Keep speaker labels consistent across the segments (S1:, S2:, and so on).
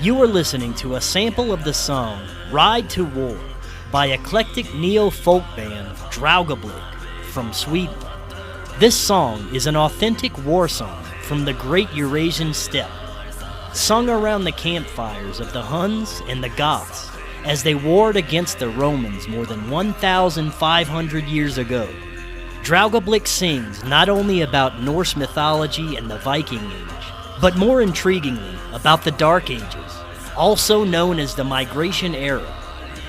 S1: You are listening to a sample of the song Ride to War by eclectic neo-folk band Draugablikk from Sweden. This song is an authentic war song from the Great Eurasian Steppe, sung around the campfires of the Huns and the Goths as they warred against the Romans more than 1,500 years ago. Draugablikk sings not only about Norse mythology and the Viking Age, but more intriguingly about the Dark Ages, also known as the Migration Era,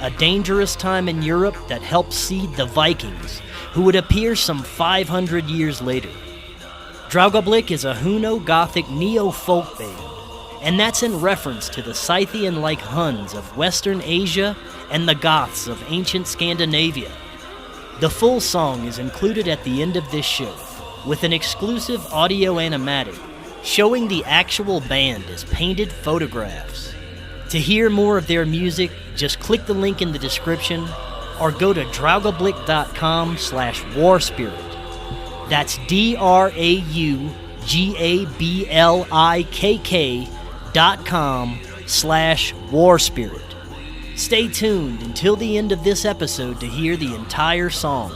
S1: a dangerous time in Europe that helped seed the Vikings, who would appear some 500 years later. Draugablikk is a Huno-Gothic neo-folk band, and that's in reference to the Scythian-like Huns of Western Asia and the Goths of ancient Scandinavia. The full song is included at the end of this show, with an exclusive audio animatic showing the actual band as painted photographs. To hear more of their music, just click the link in the description or go to draugablikk.com/warspirit. That's DRAUGABLIKK.com/warspirit. Stay tuned until the end of this episode to hear the entire song.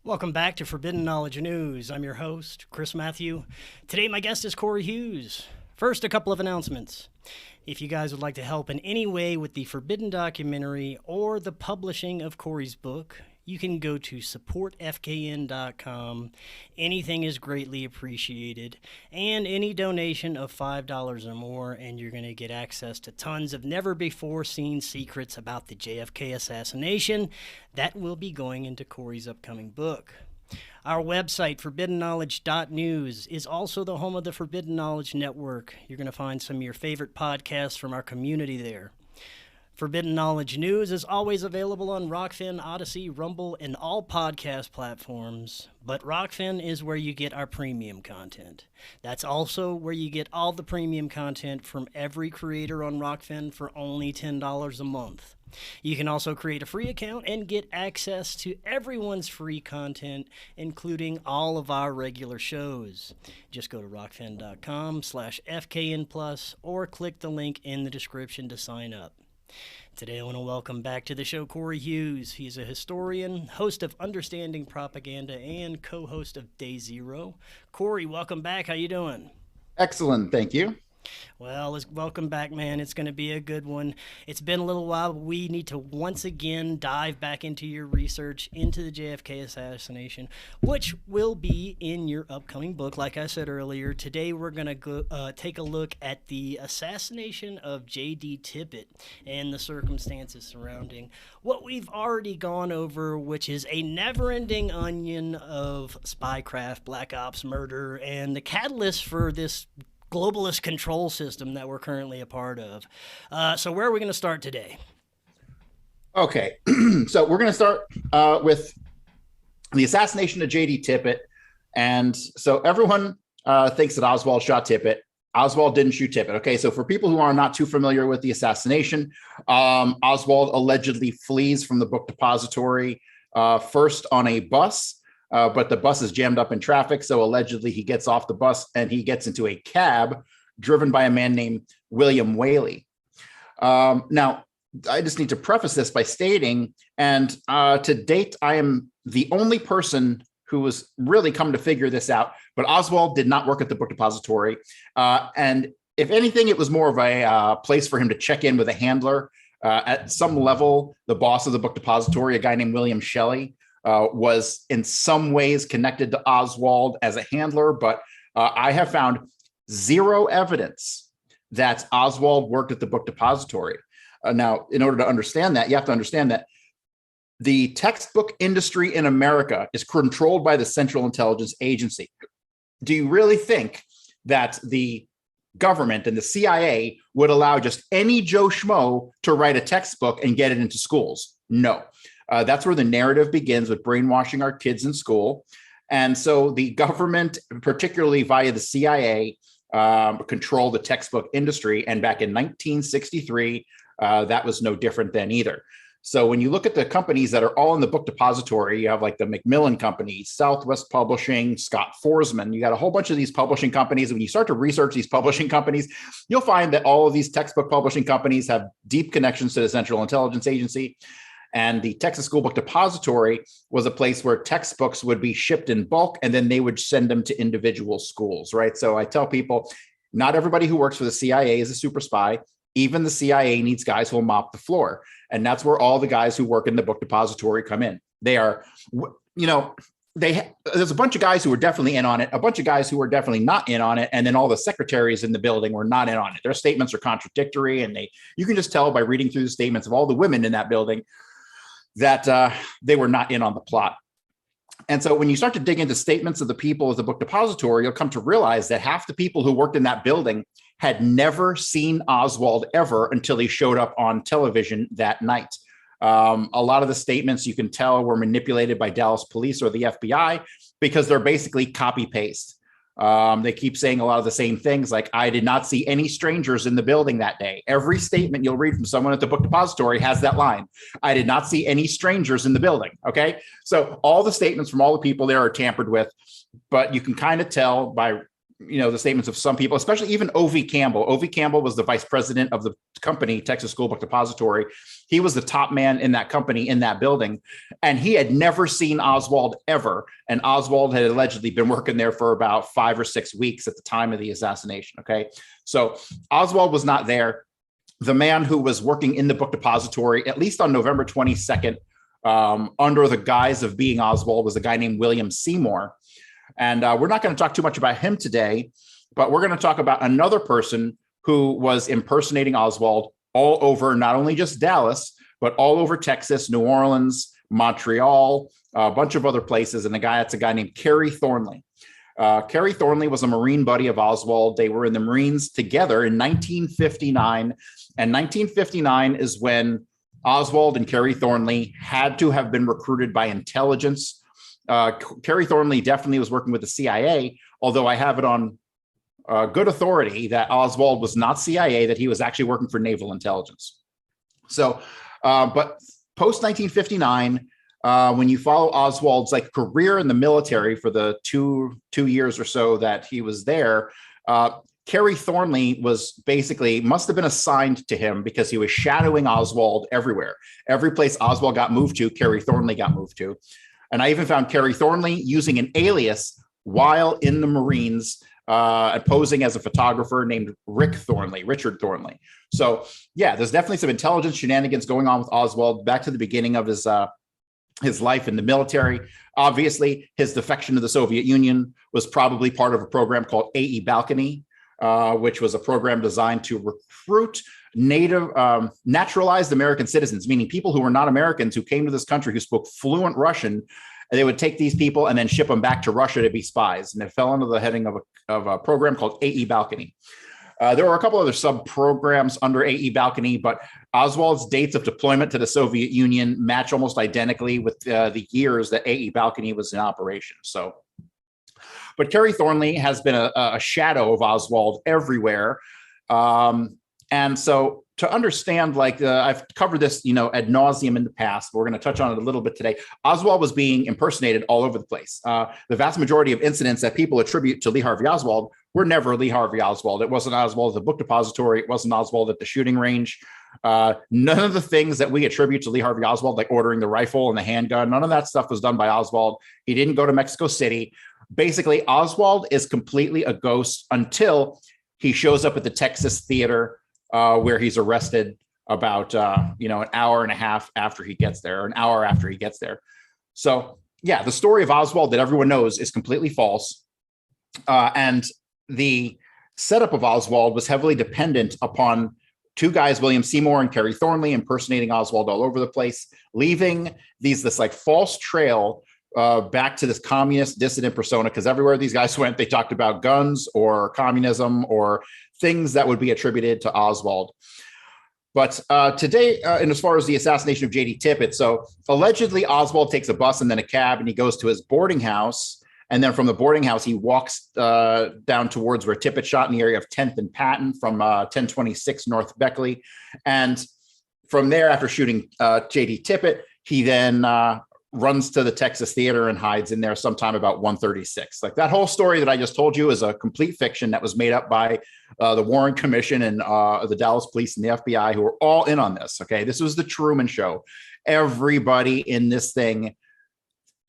S1: Welcome back to Forbidden Knowledge News. I'm your host, Chris Matthew. Today my guest is Cory Hughes. First, a couple of announcements. If you guys would like to help in any way with the Forbidden documentary or the publishing of Cory's book, you can go to supportfkn.com. Anything is greatly appreciated. And any donation of $5 or more, and you're going to get access to tons of never-before-seen secrets about the JFK assassination that will be going into Cory's upcoming book. Our website, forbiddenknowledge.news, is also the home of the Forbidden Knowledge Network. You're going to find some of your favorite podcasts from our community there. Forbidden Knowledge News is always available on Rokfin, Odyssey, Rumble, and all podcast platforms, but Rokfin is where you get our premium content. That's also where you get all the premium content from every creator on Rokfin for only $10 a month. You can also create a free account and get access to everyone's free content, including all of our regular shows. Just go to rokfin.com/FKN+, or click the link in the description to sign up. Today I want to welcome back to the show Cory Hughes. He's a historian, host of Understanding Propaganda, and co-host of Day Zero. Cory, welcome back. How you doing?
S2: Excellent, thank you.
S1: Well, welcome back, man. It's going to be a good one. It's been a little while. We need to once again dive back into your research into the JFK assassination, which will be in your upcoming book. Like I said earlier, today we're going to take a look at the assassination of J.D. Tippit and the circumstances surrounding what we've already gone over, which is a never-ending onion of spycraft, black ops, murder, and the catalyst for this globalist control system that we're currently a part of. So where are we going to start today?
S2: Okay, so we're going to start with the assassination of J.D. Tippit. And so everyone thinks that Oswald shot Tippit. Oswald didn't shoot Tippit. Okay, so for people who are not too familiar with the assassination, Oswald allegedly flees from the book depository first on a bus. But the bus is jammed up in traffic, so allegedly he gets off the bus and he gets into a cab driven by a man named William Whaley. Now, I just need to preface this by stating, and to date, I am the only person who has really come to figure this out, but Oswald did not work at the book depository. And if anything, it was more of a place for him to check in with a handler. At some level, the boss of the book depository, a guy named William Shelley, was in some ways connected to Oswald as a handler, but I have found zero evidence that Oswald worked at the book depository. Now, in order to understand that, you have to understand that the textbook industry in America is controlled by the Central Intelligence Agency. Do you really think that the government and the CIA would allow just any Joe Schmo to write a textbook and get it into schools? No. That's where the narrative begins, with brainwashing our kids in school. And so the government, particularly via the CIA, control the textbook industry. And back in 1963, that was no different then either. So when you look at the companies that are all in the book depository, you have like the Macmillan Company, Southwest Publishing, Scott Forsman. You got a whole bunch of these publishing companies. When you start to research these publishing companies, you'll find that all of these textbook publishing companies have deep connections to the Central Intelligence Agency. And the Texas School Book Depository was a place where textbooks would be shipped in bulk, and then they would send them to individual schools, right? So I tell people, not everybody who works for the CIA is a super spy. Even the CIA needs guys who will mop the floor. And that's where all the guys who work in the book depository come in. They are, there's a bunch of guys who are definitely in on it, a bunch of guys who are definitely not in on it, and then all the secretaries in the building were not in on it. Their statements are contradictory, and you can just tell by reading through the statements of all the women in that building that they were not in on the plot. And so when you start to dig into statements of the people of the book depository, you'll come to realize that half the people who worked in that building had never seen Oswald ever until he showed up on television that night. A lot of the statements you can tell were manipulated by Dallas police or the FBI because they're basically copy paste. They keep saying a lot of the same things, like, I did not see any strangers in the building that day. Every statement you'll read from someone at the book depository has that line. I did not see any strangers in the building. Okay. So all the statements from all the people there are tampered with, but you can kind of tell by, the statements of some people, especially even O.V. Campbell. O.V. Campbell was the vice president of the company, Texas School Book Depository. He was the top man in that company, in that building, and he had never seen Oswald ever. And Oswald had allegedly been working there for about 5 or 6 weeks at the time of the assassination. Okay. So Oswald was not there. The man who was working in the book depository, at least on November 22nd, under the guise of being Oswald, was a guy named William Seymour. And we're not going to talk too much about him today, but we're going to talk about another person who was impersonating Oswald all over, not only just Dallas, but all over Texas, New Orleans, Montreal, a bunch of other places. And that's a guy named Kerry Thornley. Kerry Thornley was a Marine buddy of Oswald. They were in the Marines together in 1959. And 1959 is when Oswald and Kerry Thornley had to have been recruited by intelligence. Kerry Thornley definitely was working with the CIA, although I have it on good authority that Oswald was not CIA, that he was actually working for naval intelligence. So, but post 1959, when you follow Oswald's career in the military for the two years or so that he was there, Kerry Thornley must have been assigned to him because he was shadowing Oswald everywhere. Every place Oswald got moved to, Kerry Thornley got moved to. And I even found Kerry Thornley using an alias while in the Marines, posing as a photographer named Richard Thornley. So yeah, there's definitely some intelligence shenanigans going on with Oswald back to the beginning of his life in the military. Obviously, his defection to the Soviet Union was probably part of a program called AE Balcony, which was a program designed to recruit naturalized American citizens, meaning people who were not Americans who came to this country who spoke fluent Russian. And they would take these people and then ship them back to Russia to be spies. And it fell under the heading of a program called AE Balcony. There were a couple other sub-programs under AE Balcony, but Oswald's dates of deployment to the Soviet Union match almost identically with the years that AE Balcony was in operation. So, but Kerry Thornley has been a shadow of Oswald everywhere. And so to understand, I've covered this, ad nauseum in the past, but we're going to touch on it a little bit today. Oswald was being impersonated all over the place. The vast majority of incidents that people attribute to Lee Harvey Oswald were never Lee Harvey Oswald. It wasn't Oswald at the book depository. It wasn't Oswald at the shooting range. None of the things that we attribute to Lee Harvey Oswald, like ordering the rifle and the handgun, none of that stuff was done by Oswald. He didn't go to Mexico City. Basically, Oswald is completely a ghost until he shows up at the Texas theater, where he's arrested about, an hour and a half after he gets there, or an hour after he gets there. So yeah, the story of Oswald that everyone knows is completely false. And the setup of Oswald was heavily dependent upon two guys, William Seymour and Kerry Thornley, impersonating Oswald all over the place, leaving this like false trail back to this communist dissident persona, because everywhere these guys went, they talked about guns or communism or things that would be attributed to Oswald. But today, and as far as the assassination of J.D. Tippit, so allegedly Oswald takes a bus and then a cab, and he goes to his boarding house. And then from the boarding house, he walks down towards where Tippit shot in the area of 10th and Patton from 1026 North Beckley. And from there, after shooting J.D. Tippit, he then runs to the Texas Theater and hides in there sometime about 136. Like that whole story that I just told you is a complete fiction that was made up by the Warren Commission and the Dallas Police and the FBI, who were all in on this. Okay, this was the Truman Show. Everybody in this thing,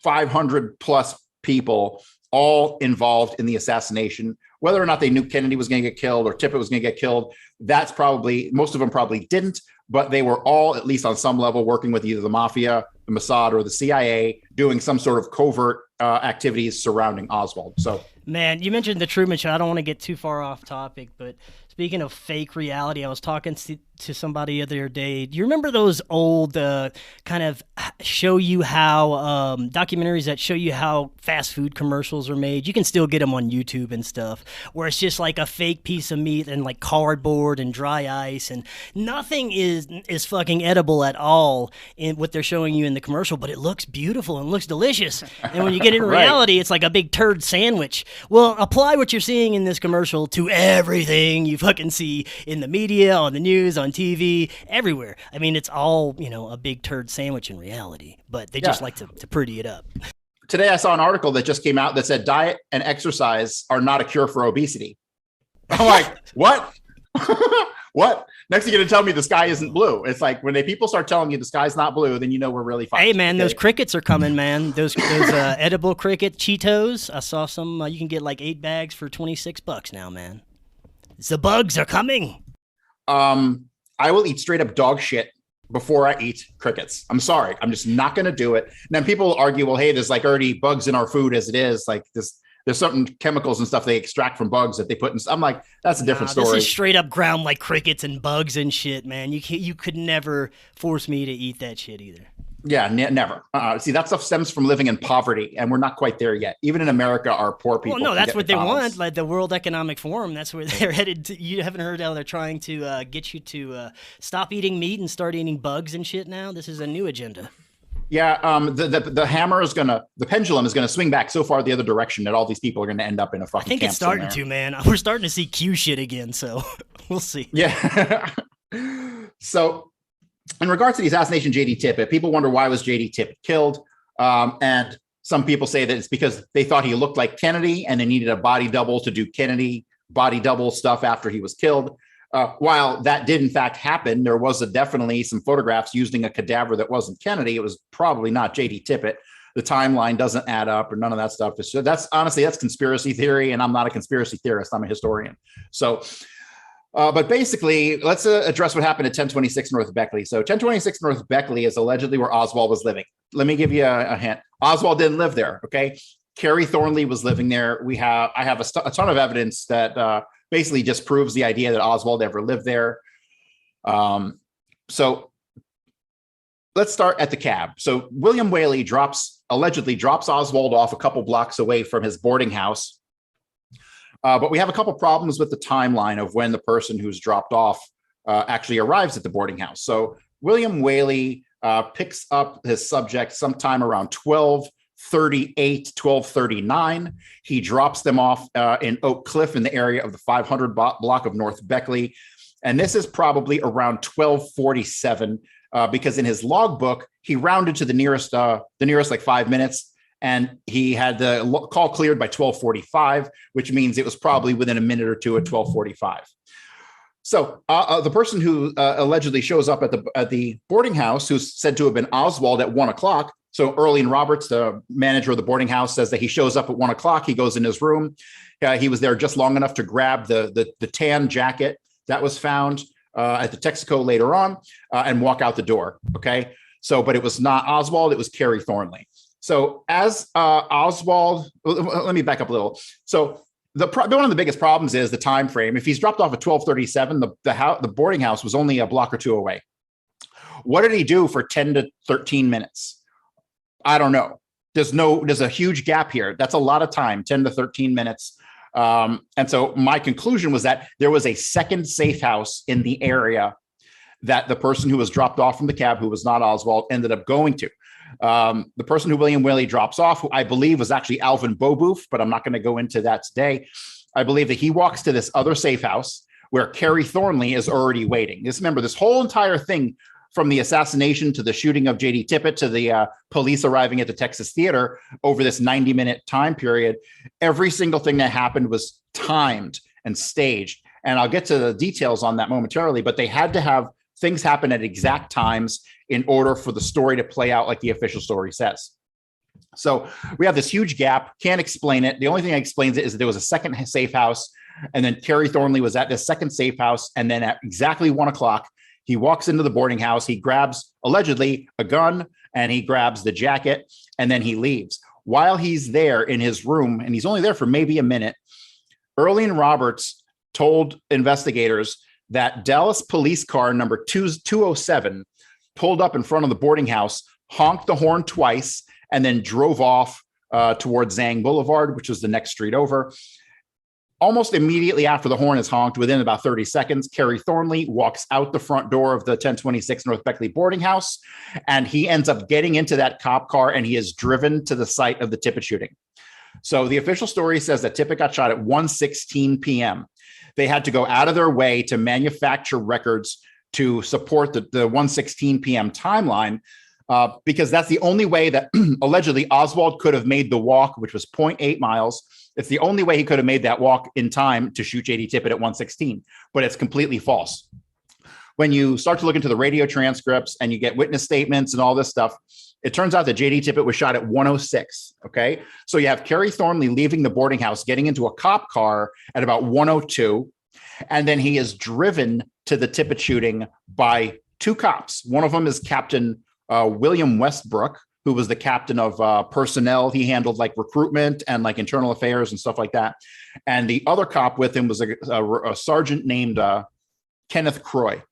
S2: 500 plus people, all involved in the assassination. Whether or not they knew Kennedy was going to get killed or Tippit was going to get killed, that's probably, most of them probably didn't, but they were all, at least on some level, working with either the mafia, the Mossad, or the CIA, doing some sort of covert activities surrounding Oswald. So,
S1: man, you mentioned the Truman Show. I don't want to get too far off topic, but speaking of fake reality, I was talking to somebody the other day. Do you remember those old kind of show you how documentaries that show you how fast food commercials are made? You can still get them on YouTube and stuff, where it's just like a fake piece of meat and like cardboard and dry ice, and nothing is fucking edible at all in what they're showing you in the commercial, but it looks beautiful and looks delicious. And when you get in reality, it's like a big turd sandwich. Well, apply what you're seeing in this commercial to everything you fucking see in the media, on the news, on TV, everywhere. I mean, it's all, a big turd sandwich in reality, but they just like to pretty it up.
S2: Today, I saw an article that just came out that said diet and exercise are not a cure for obesity. I'm like, what? What? Next, you're going to tell me the sky isn't blue. It's like when people start telling you the sky's not blue, then you know we're really fine.
S1: Hey, man, those crickets are coming, man. Those edible cricket Cheetos. I saw some. You can get like 8 bags for $26 now, man. The bugs are coming.
S2: I will eat straight up dog shit before I eat crickets. I'm sorry. I'm just not going to do it. And then people will argue, well, hey, there's like already bugs in our food as it is. Like there's certain chemicals and stuff they extract from bugs that they put in. I'm like, that's a different story.
S1: This is straight up ground like crickets and bugs and shit, man. You could never force me to eat that shit either.
S2: Yeah, never. See, that stuff stems from living in poverty, and we're not quite there yet. Even in America, our poor people.
S1: Well, no, that's what they want. Like the World Economic Forum, that's where they're headed to. You haven't heard how they're trying to get you to stop eating meat and start eating bugs and shit now? This is a new agenda.
S2: Yeah, the hammer is the pendulum is gonna swing back so far the other direction that all these people are gonna end up in a fucking.
S1: I think it's starting to, man. We're starting to see Q shit again, so we'll see.
S2: Yeah. So, in regards to the assassination of J.D. Tippit, people wonder why was J.D. Tippit killed, and some people say that it's because they thought he looked like Kennedy and they needed a body double to do Kennedy body double stuff after he was killed. While that did in fact happen, there was definitely some photographs using a cadaver that wasn't Kennedy. It was probably not J.D. Tippit. The timeline doesn't add up or none of that stuff. So that's conspiracy theory, and I'm not a conspiracy theorist. I'm a historian. So, but basically, let's address what happened at 1026 North Beckley. So 1026 North Beckley is allegedly where Oswald was living. Let me give you a hint. Oswald didn't live there, okay? Kerry Thornley was living there. I have a ton of evidence that basically just proves the idea that Oswald ever lived there. So let's start at the cab. So William Whaley allegedly drops Oswald off a couple blocks away from his boarding house. But we have a couple problems with the timeline of when the person who's dropped off actually arrives at the boarding house. So William Whaley picks up his subject sometime around 12:38, 12:39. He drops them off in Oak Cliff in the area of the 500 block of North Beckley. And this is probably around 12:47 because in his logbook, he rounded to the nearest like 5 minutes. And he had the call cleared by 12:45, which means it was probably within a minute or two at 12:45. So the person who allegedly shows up at the boarding house, who's said to have been Oswald at 1 o'clock. So Earlene Roberts, the manager of the boarding house, says that he shows up at 1 o'clock. He goes in his room. He was there just long enough to grab the tan jacket that was found at the Texaco later on and walk out the door. Okay. So, but it was not Oswald. It was Kerry Thornley. So as Oswald, let me back up a little. So one of the biggest problems is the time frame. If he's dropped off at 12:37, the boarding house was only a block or two away. What did he do for 10 to 13 minutes? I don't know. There's a huge gap here. That's a lot of time, 10 to 13 minutes. And so my conclusion was that there was a second safe house in the area that the person who was dropped off from the cab, who was not Oswald, ended up going to. The person who William Willie drops off, who I believe was actually Alvin Boboof, but I'm not going to go into that today. I believe that he walks to this other safe house where Kerry Thornley is already waiting. Just remember, this whole entire thing, from the assassination to the shooting of J.D. Tippit to the police arriving at the Texas Theater over this 90-minute time period, every single thing that happened was timed and staged. And I'll get to the details on that momentarily, but they had to have things happen at exact times in order for the story to play out like the official story says. So we have this huge gap, can't explain it. The only thing that explains it is that there was a second safe house, and then Kerry Thornley was at this second safe house, and then at exactly 1 o'clock, he walks into the boarding house, he grabs, allegedly, a gun, and he grabs the jacket, and then he leaves. While he's there in his room, and he's only there for maybe a minute, Earlene Roberts told investigators that Dallas police car number 207 pulled up in front of the boarding house, honked the horn twice, and then drove off towards Zang Boulevard, which was the next street over. Almost immediately after the horn is honked, within about 30 seconds, Kerry Thornley walks out the front door of the 1026 North Beckley boarding house, and he ends up getting into that cop car, and he is driven to the site of the Tippit shooting. So the official story says that Tippit got shot at 1:16 p.m. They had to go out of their way to manufacture records to support the 1:16 p.m. timeline, because that's the only way that allegedly Oswald could have made the walk, which was 0.8 miles. It's the only way he could have made that walk in time to shoot J.D. Tippit at 1:16, but it's completely false. When you start to look into the radio transcripts and you get witness statements and all this stuff, it turns out that J.D. Tippit was shot at 1:06. Okay. So you have Kerry Thornley leaving the boarding house, getting into a cop car at about 1:02. And then he is driven to the Tippit shooting by two cops. One of them is Captain William Westbrook, who was the captain of personnel. He handled like recruitment and like internal affairs and stuff like that. And the other cop with him was a sergeant named Kenneth Croy.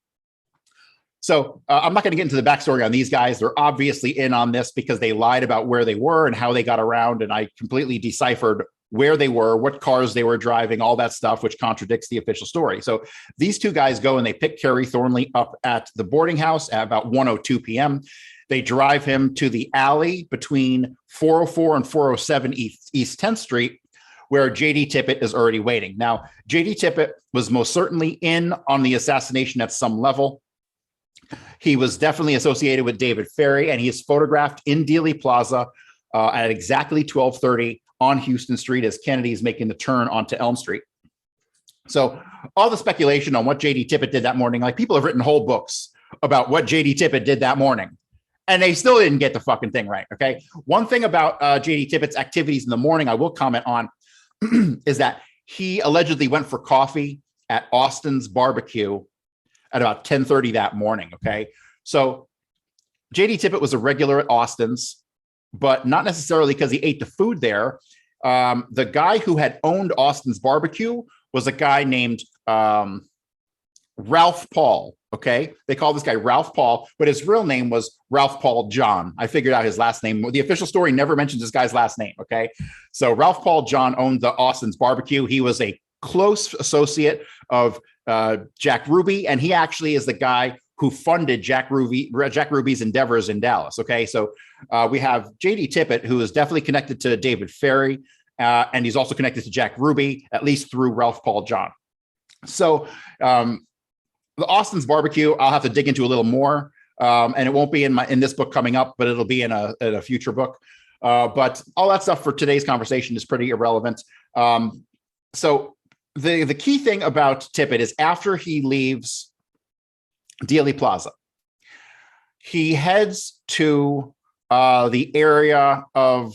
S2: So I'm not going to get into the backstory on these guys. They're obviously in on this because they lied about where they were and how they got around. And I completely deciphered where they were, what cars they were driving, all that stuff, which contradicts the official story. So these two guys go and they pick Kerry Thornley up at the boarding house at about 1:02 p.m. They drive him to the alley between 404 and 407 East 10th Street, where J.D. Tippit is already waiting. Now, J.D. Tippit was most certainly in on the assassination at some level. He was definitely associated with David Ferry, and he is photographed in Dealey Plaza at exactly 12:30 on Houston Street as Kennedy is making the turn onto Elm Street. So all the speculation on what J.D. Tippit did that morning, like people have written whole books about what J.D. Tippit did that morning, and they still didn't get the fucking thing right, okay? One thing about J.D. Tippit's activities in the morning I will comment on is that he allegedly went for coffee at Austin's Barbecue at about 10:30 that morning, okay? So J.D. Tippit was a regular at Austin's, but not necessarily because he ate the food there. The guy who had owned Austin's Barbecue was a guy named Ralph Paul, okay? They call this guy Ralph Paul, but his real name was Ralph Paul John. I figured out his last name. The official story never mentions this guy's last name, okay? So Ralph Paul John owned the Austin's Barbecue. He was a close associate of Jack Ruby, and he actually is the guy who funded Jack Ruby's endeavors in Dallas. Okay, so we have J.D. Tippit, who is definitely connected to David Ferry, and he's also connected to Jack Ruby, at least through Ralph Paul John. So the Austin's Barbecue, I'll have to dig into a little more, and it won't be in this book coming up, but it'll be in a future book. But all that stuff for today's conversation is pretty irrelevant. So the key thing about Tippit is after he leaves Dealey Plaza, he heads to the area of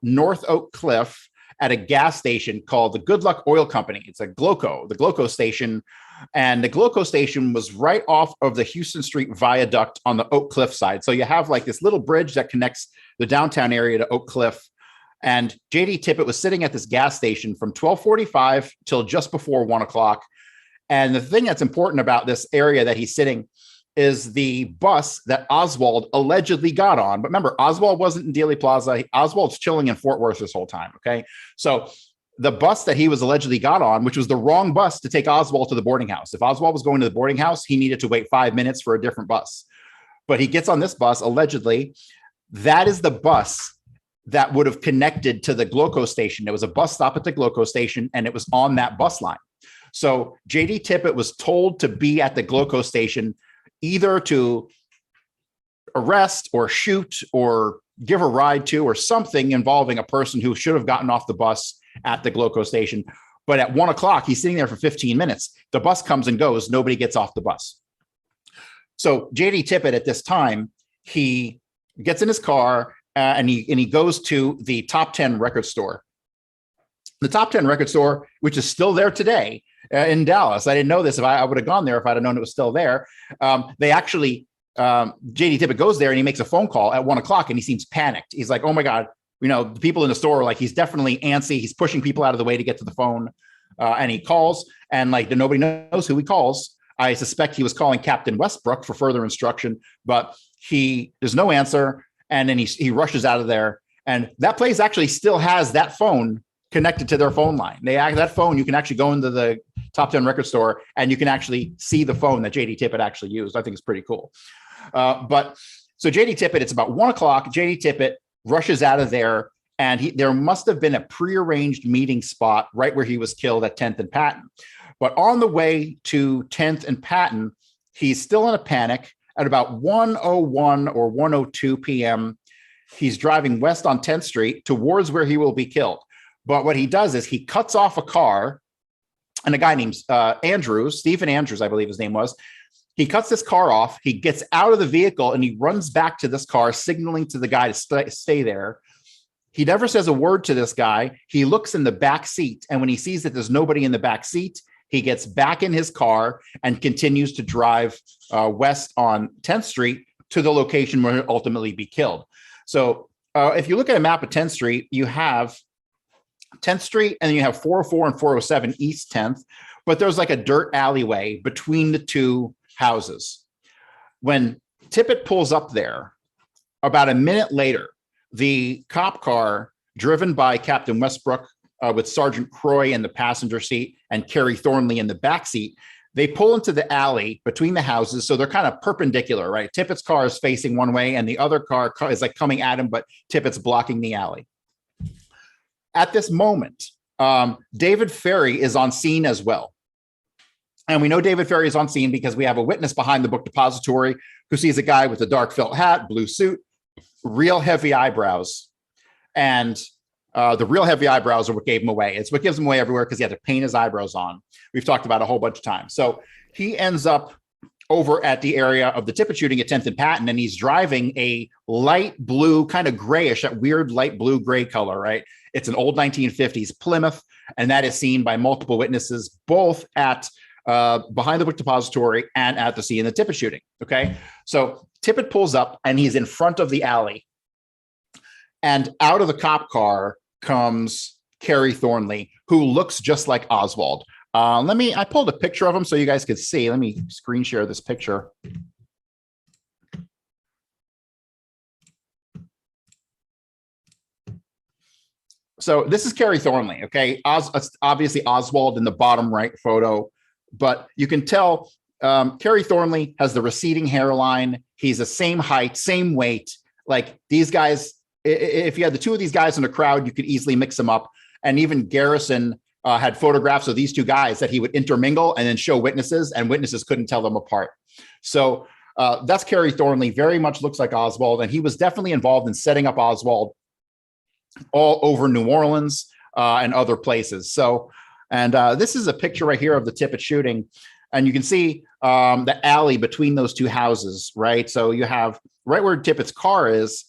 S2: North Oak Cliff at a gas station called the Good Luck Oil Company. It's a the Gloco station. And the Gloco station was right off of the Houston Street Viaduct on the Oak Cliff side. So you have like this little bridge that connects the downtown area to Oak Cliff. And JD Tippit was sitting at this gas station from 12:45 till just before 1 o'clock. And the thing that's important about this area that he's sitting is the bus that Oswald allegedly got on. But remember, Oswald wasn't in Dealey Plaza. Oswald's chilling in Fort Worth this whole time, okay? So the bus that he was allegedly got on, which was the wrong bus to take Oswald to the boarding house. If Oswald was going to the boarding house, he needed to wait 5 minutes for a different bus. But he gets on this bus, allegedly. That is the bus that would have connected to the Gloco station. There was a bus stop at the Gloco station, and it was on that bus line. So JD Tippit was told to be at the Gloco station either to arrest or shoot or give a ride to or something involving a person who should have gotten off the bus at the Gloco station. But at 1 o'clock, he's sitting there for 15 minutes. The bus comes and goes. Nobody gets off the bus. So JD Tippit at this time, he gets in his car and he goes to the Top 10 record store. The Top 10 record store, which is still there today in Dallas. I didn't know this. If I would have gone there if I'd have known it was still there. They actually, JD Tippit goes there and he makes a phone call at 1 o'clock and he seems panicked. He's like, oh my God, the people in the store are like, he's definitely antsy. He's pushing people out of the way to get to the phone. And he calls and like nobody knows who he calls. I suspect he was calling Captain Westbrook for further instruction, but there's no answer. And then he rushes out of there. And that place actually still has that phone connected to their phone line. That phone, you can actually go into the Top 10 record store and you can actually see the phone that JD Tippit actually used. I think it's pretty cool. But so JD Tippit, it's about 1 o'clock. JD Tippit rushes out of there, and there must have been a prearranged meeting spot right where he was killed at 10th and Patton. But on the way to 10th and Patton, he's still in a panic. At about 1:01 or 1:02 p.m., he's driving west on 10th Street towards where he will be killed. But what he does is he cuts off a car, and a guy named Stephen Andrews, I believe his name was. He cuts this car off. He gets out of the vehicle and he runs back to this car, signaling to the guy to stay there. He never says a word to this guy. He looks in the back seat. And when he sees that there's nobody in the back seat, he gets back in his car and continues to drive west on 10th Street to the location where he'll ultimately be killed. So if you look at a map of 10th Street, you have 10th Street and then you have 404 and 407 East 10th, but there's like a dirt alleyway between the two houses. When Tippit pulls up there, about a minute later, the cop car driven by Captain Westbrook with Sergeant Croy in the passenger seat and Kerry Thornley in the back seat, they pull into the alley between the houses. So they're kind of perpendicular, right? Tippit's car is facing one way and the other car is like coming at him, but Tippit's blocking the alley. At this moment, David Ferry is on scene as well. And we know David Ferry is on scene because we have a witness behind the book depository who sees a guy with a dark felt hat, blue suit, real heavy eyebrows. And the real heavy eyebrows are what gave him away. It's what gives him away everywhere because he had to paint his eyebrows on. We've talked about it a whole bunch of times. So he ends up over at the area of the Tippit shooting at 10th and Patton, and he's driving a light blue, kind of grayish, that weird light blue gray color, right? It's an old 1950s Plymouth, and that is seen by multiple witnesses, both at behind the book depository and at the scene in the Tippit shooting. Okay. So Tippit pulls up and he's in front of the alley, and out of the cop comes Kerry Thornley, who looks just like Oswald. I pulled a picture of him so you guys could see. Let me screen share this picture. So this is Kerry Thornley. Okay. Obviously Oswald in the bottom right photo, but you can tell Kerry Thornley has the receding hairline. He's the same height, same weight. Like these guys, if you had the two of these guys in a crowd, you could easily mix them up. And even Garrison had photographs of these two guys that he would intermingle and then show witnesses, and witnesses couldn't tell them apart. So that's Kerry Thornley, very much looks like Oswald. And he was definitely involved in setting up Oswald all over New Orleans and other places. So, and this is a picture right here of the Tippit shooting. And you can see the alley between those two houses, right? So you have right where Tippit's car is,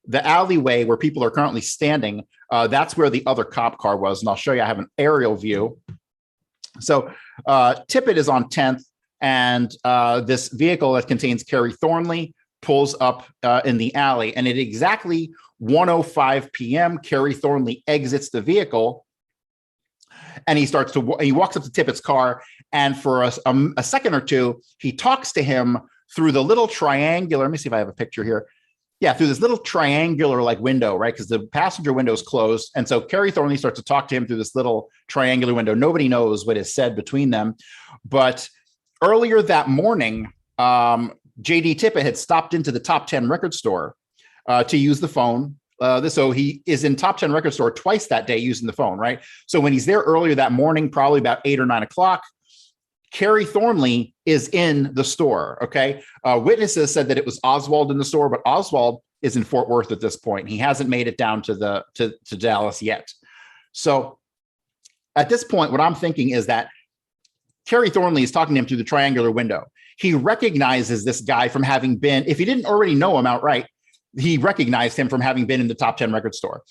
S2: the alleyway where people are currently standing, that's where the other cop car was. And I'll show you, I have an aerial view. So Tippit is on 10th, and this vehicle that contains Kerry Thornley pulls up in the alley. And at exactly 1:05 p.m., Kerry Thornley exits the vehicle, and he walks up to Tippit's car. And for a second or two, he talks to him through the little triangular. Let me see if I have a picture here. Yeah, through this little triangular like window, right? Because the passenger window is closed. And so Kerry Thornley starts to talk to him through this little triangular window. Nobody knows what is said between them. But earlier that morning, JD Tippit had stopped into the Top 10 record store to use the phone. So he is in Top 10 record store twice that day using the phone, right? So when he's there earlier that morning, probably about 8 or 9 o'clock, Kerry Thornley is in the store, okay? Witnesses said that it was Oswald in the store, but Oswald is in Fort Worth at this point. He hasn't made it down to Dallas yet. So at this point, what I'm thinking is that Kerry Thornley is talking to him through the triangular window. He recognizes this guy from having been, if he didn't already know him outright, he recognized him from having been in the Top 10 record store.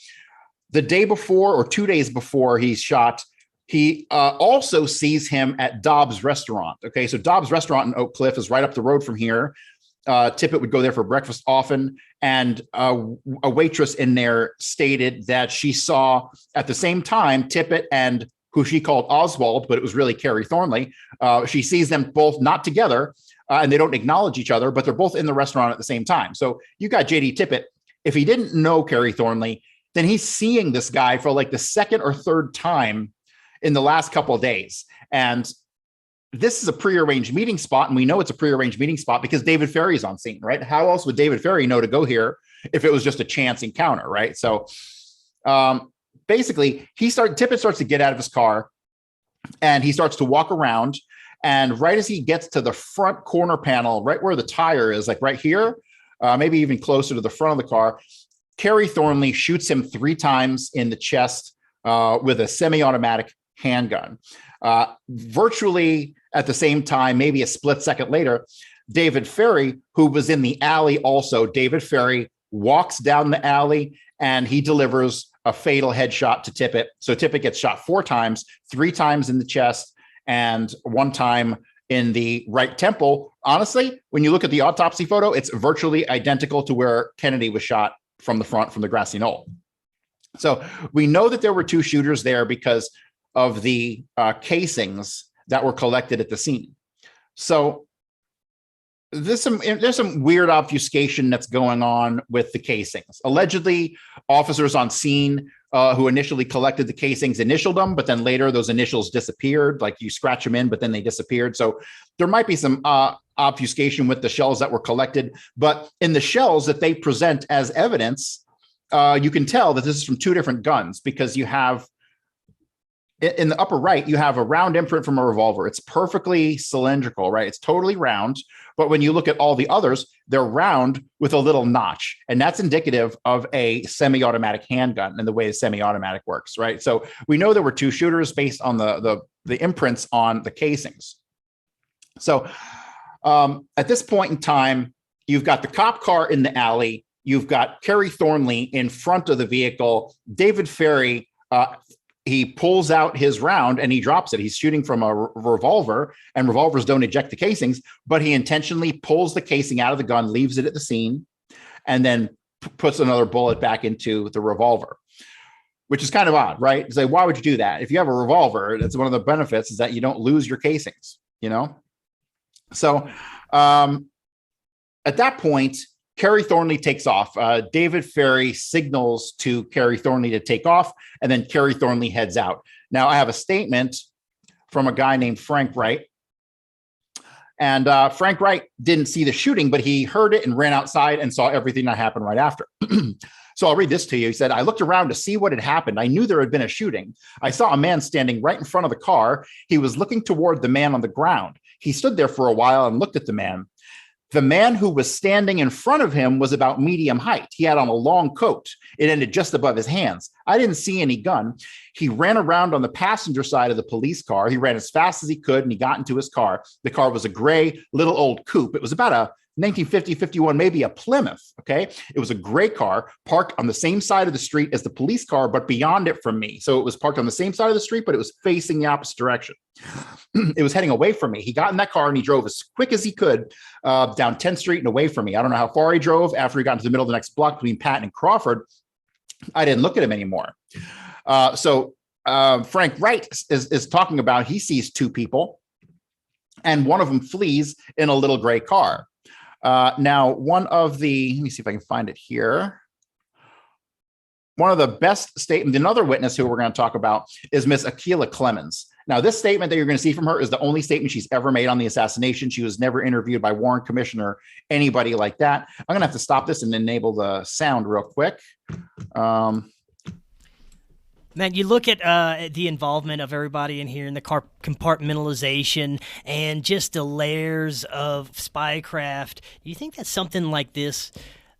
S2: The day before or 2 days before he's shot, he also sees him at Dobbs Restaurant. Okay, so Dobbs Restaurant in Oak Cliff is right up the road from here. Tippit would go there for breakfast often. And a waitress in there stated that she saw at the same time Tippit and who she called Oswald, but it was really Kerry Thornley. She sees them both not together and they don't acknowledge each other, but they're both in the restaurant at the same time. So you got JD Tippit. If he didn't know Kerry Thornley, then he's seeing this guy for like the second or third time in the last couple of days. And this is a prearranged meeting spot. And we know it's a prearranged meeting spot because David Ferry is on scene, right? How else would David Ferry know to go here if it was just a chance encounter, right? So basically Tippit starts to get out of his car and he starts to walk around. And right as he gets to the front corner panel, right where the tire is, like right here, maybe even closer to the front of the car, Kerry Thornley shoots him 3 times in the chest with a semi-automatic handgun. Virtually at the same time, maybe a split second later, David Ferry, who was in the alley also, David Ferry walks down the alley and he delivers a fatal headshot to Tippit. So Tippit gets shot 4 times, 3 times in the chest and 1 time in the right temple. Honestly, when you look at the autopsy photo, it's virtually identical to where Kennedy was shot from the front, from the grassy knoll. So we know that there were 2 shooters there because of the casings that were collected at the scene. So there's some weird obfuscation that's going on with the casings. Allegedly, officers on scene who initially collected the casings initialed them, but then later those initials disappeared. Like you scratch them in, but then they disappeared. So there might be some obfuscation with the shells that were collected. But in the shells that they present as evidence, you can tell that this is from 2 different guns because you have, in the upper right, you have a round imprint from a revolver. It's perfectly cylindrical, right? It's totally round. But when you look at all the others, they're round with a little notch. And that's indicative of a semi-automatic handgun and the way the semi-automatic works, right? So we know there were 2 shooters based on the imprints on the casings. So at this point in time, you've got the cop car in the alley. You've got Kerry Thornley in front of the vehicle. David Ferry, he pulls out his round and he drops it. He's shooting from a revolver, and revolvers don't eject the casings, but he intentionally pulls the casing out of the gun, leaves it at the scene, and then puts another bullet back into the revolver, which is kind of odd, right? It's like, why would you do that? If you have a revolver, that's one of the benefits is that you don't lose your casings, you know? So at that point, Kerry Thornley takes off. David Ferry signals to Kerry Thornley to take off, and then Kerry Thornley heads out. Now, I have a statement from a guy named Frank Wright. And Frank Wright didn't see the shooting, but he heard it and ran outside and saw everything that happened right after. So I'll read this to you. He said, "I looked around to see what had happened. I knew there had been a shooting. I saw a man standing right in front of the car. He was looking toward the man on the ground. He stood there for a while and looked at the man. The man who was standing in front of him was about medium height. He had on a long coat. It ended just above his hands. I didn't see any gun. He ran around on the passenger side of the police car. He ran as fast as he could, and he got into his car. The car was a gray, little old coupe. It was about a 1950, 51, maybe a Plymouth. Okay. It was a gray car parked on the same side of the street as the police car, but beyond it from me. So it was parked on the same side of the street, but it was facing the opposite direction. It was heading away from me. He got in that car and he drove as quick as he could down 10th Street and away from me. I don't know how far he drove. After he got into the middle of the next block between Patton and Crawford, I didn't look at him anymore. Frank Wright is talking about he sees two people and one of them flees in a little gray car. Now, one of the, let me see if I can find it here. One of the best statements, another witness who we're going to talk about is Miss Akilah Clemens. Now, this statement that you're going to see from her is the only statement she's ever made on the assassination. She was never interviewed by Warren Commission or anybody like that. I'm going to have to stop this and enable the sound real quick.
S1: Man, you look at the involvement of everybody in here and the compartmentalization and just the layers of spycraft. Do you think that something like this,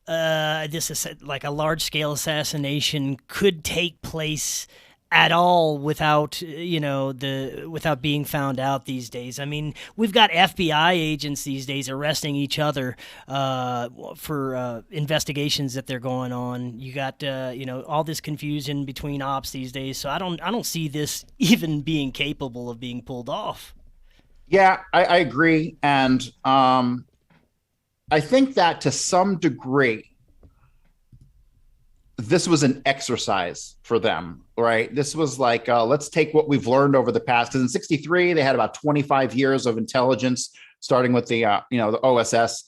S1: like a large-scale assassination, could take place at all without, without being found out these days? I mean, we've got FBI agents these days arresting each other for investigations that they're going on. You got, all this confusion between ops these days. So I don't see this even being capable of being pulled off.
S2: Yeah, I agree. And I think that to some degree, this was an exercise for them, right? This was like, let's take what we've learned over the past. Because in '63, they had about 25 years of intelligence, starting with the OSS.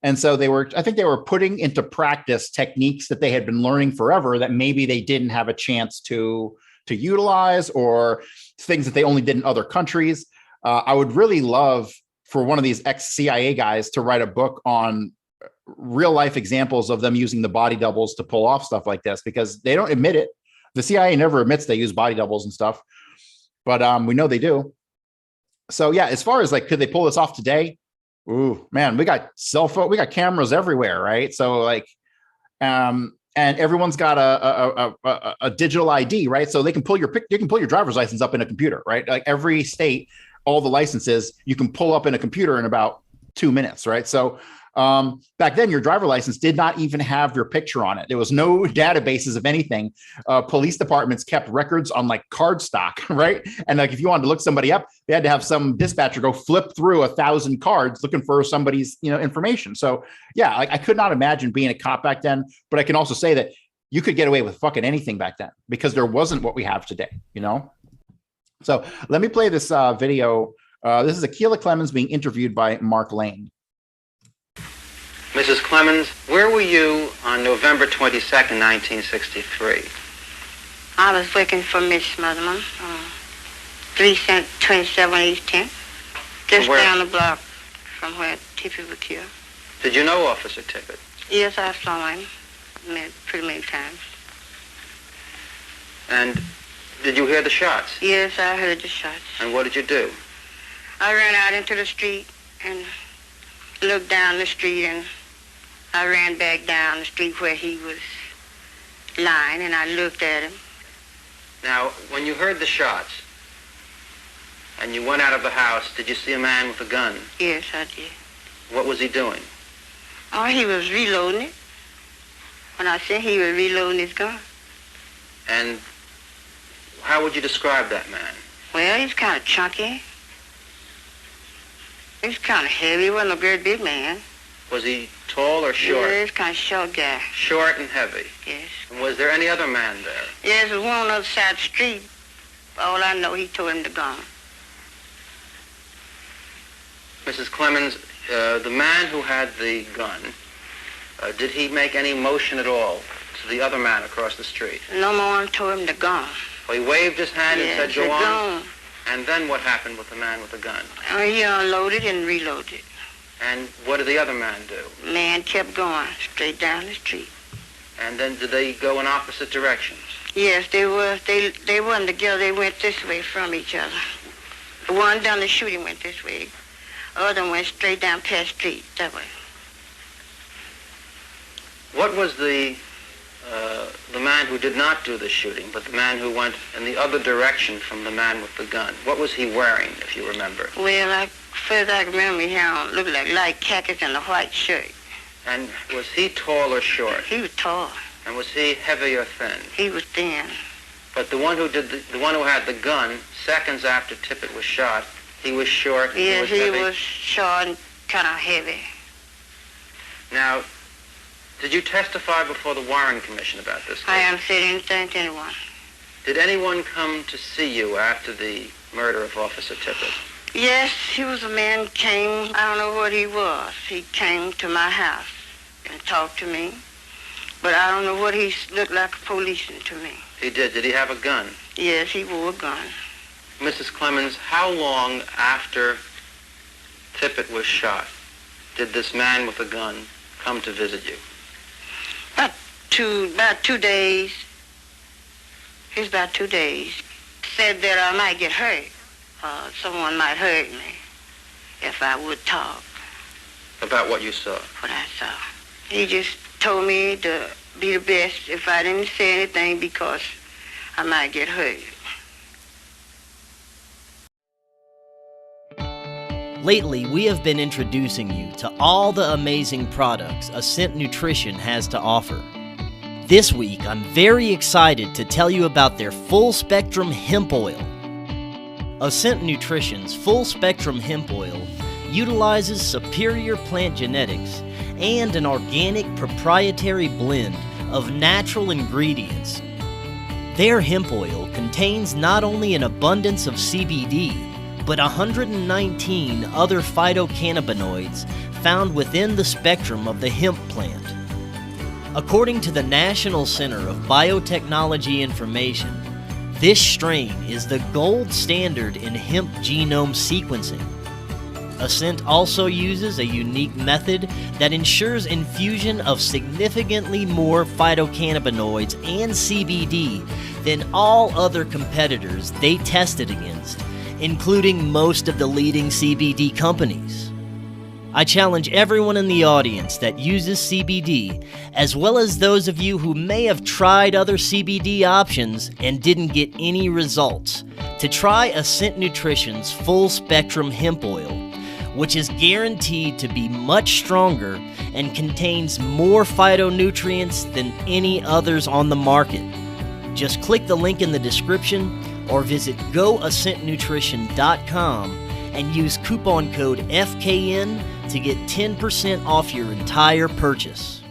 S2: And so I think they were putting into practice techniques that they had been learning forever that maybe they didn't have a chance to utilize, or things that they only did in other countries. I would really love for one of these ex-CIA guys to write a book on real life examples of them using the body doubles to pull off stuff like this, because they don't admit it. The CIA never admits they use body doubles and stuff, but we know they do. So yeah, as far as like, could they pull this off today? Ooh, man, we got cell phone, we got cameras everywhere, right? So like, and everyone's got a digital ID, right? So they can pull you can pull your driver's license up in a computer, right? Like every state, all the licenses you can pull up in a computer in about 2 minutes, right? So back then, your driver license did not even have your picture on it. There was no databases of anything. Police departments kept records on like card stock, right? And like if you wanted to look somebody up, they had to have some dispatcher go flip through 1,000 cards looking for somebody's information. So yeah, like I could not imagine being a cop back then. But I can also say that you could get away with fucking anything back then because there wasn't what we have today. So let me play this video. This is Akilah Clemens being interviewed by Mark Lane.
S3: Mrs. Clemens, where were you on November 22nd, 1963?
S4: I was working for Miss Smotherman, 327 East 10th, just down the block from where Tippit was killed.
S3: Did you know Officer Tippit?
S4: Yes, I saw him pretty many times.
S3: And did you hear the shots?
S4: Yes, I heard the shots.
S3: And what did you do?
S4: I ran out into the street and looked down the street, and I ran back down the street where he was lying, and I looked at him.
S3: Now, when you heard the shots and you went out of the house, did you see a man with a gun?
S4: Yes, I did.
S3: What was he doing?
S4: Oh, he was reloading it. When I said he was reloading his gun.
S3: And how would you describe that man?
S4: Well, he's kind of chunky. He's kind of heavy. He wasn't a very big man.
S3: Was he tall or short?
S4: Yeah, he's kind of short guy.
S3: Short and heavy?
S4: Yes.
S3: And was there any other man there?
S4: Yes, there was one on the other side of the street. All I know, he told him to go.
S3: Mrs. Clemens, the man who had the gun, did he make any motion at all to the other man across the street?
S4: No more told him to go.
S3: Well, he waved his hand and said, go on.
S4: Go.
S3: And then what happened with the man with the gun?
S4: He unloaded and reloaded.
S3: And what did the other man do?
S4: Man kept going straight down the street.
S3: And then did they go in opposite directions?
S4: Yes, they were. They weren't together. They went this way from each other. The one done the shooting went this way. The other went straight down past street that way.
S3: What was the the man who did not do the shooting, but the man who went in the other direction from the man with the gun. What was he wearing, if you remember?
S4: Well, first I remember he looked like light khakis and a white shirt.
S3: And was he tall or short?
S4: He was tall.
S3: And was he heavy or thin?
S4: He was thin.
S3: But the one who had the gun, seconds after Tippit was shot, he was short.
S4: Yes, he was short and kind of heavy.
S3: Now, did you testify before the Warren Commission about this case?
S4: I haven't said anything to anyone.
S3: Did anyone come to see you after the murder of Officer Tippit?
S4: Yes, he was a man came, I don't know what he was. He came to my house and talked to me. But I don't know what he looked like a policeman to me.
S3: He did. Did he have a gun?
S4: Yes, he wore a gun.
S3: Mrs. Clemens, how long after Tippit was shot did this man with a gun come to visit you?
S4: About 2 days. It was about 2 days. Said that I might get hurt. Someone might hurt me if I would talk.
S3: About what you saw?
S4: What I saw. He just told me to be the best if I didn't say anything because I might get hurt.
S1: Lately, we have been introducing you to all the amazing products Ascent Nutrition has to offer. This week, I'm very excited to tell you about their full-spectrum hemp oil. Ascent Nutrition's full-spectrum hemp oil utilizes superior plant genetics and an organic proprietary blend of natural ingredients. Their hemp oil contains not only an abundance of CBD, but 119 other phytocannabinoids found within the spectrum of the hemp plant. According to the National Center of Biotechnology Information, this strain is the gold standard in hemp genome sequencing. Ascent also uses a unique method that ensures infusion of significantly more phytocannabinoids and CBD than all other competitors they tested against, including most of the leading CBD companies. I challenge everyone in the audience that uses CBD, as well as those of you who may have tried other CBD options and didn't get any results, to try Ascent Nutrition's full-spectrum hemp oil, which is guaranteed to be much stronger and contains more phytonutrients than any others on the market. Just click the link in the description or visit goascentnutrition.com and use coupon code FKN to get 10% off your entire purchase.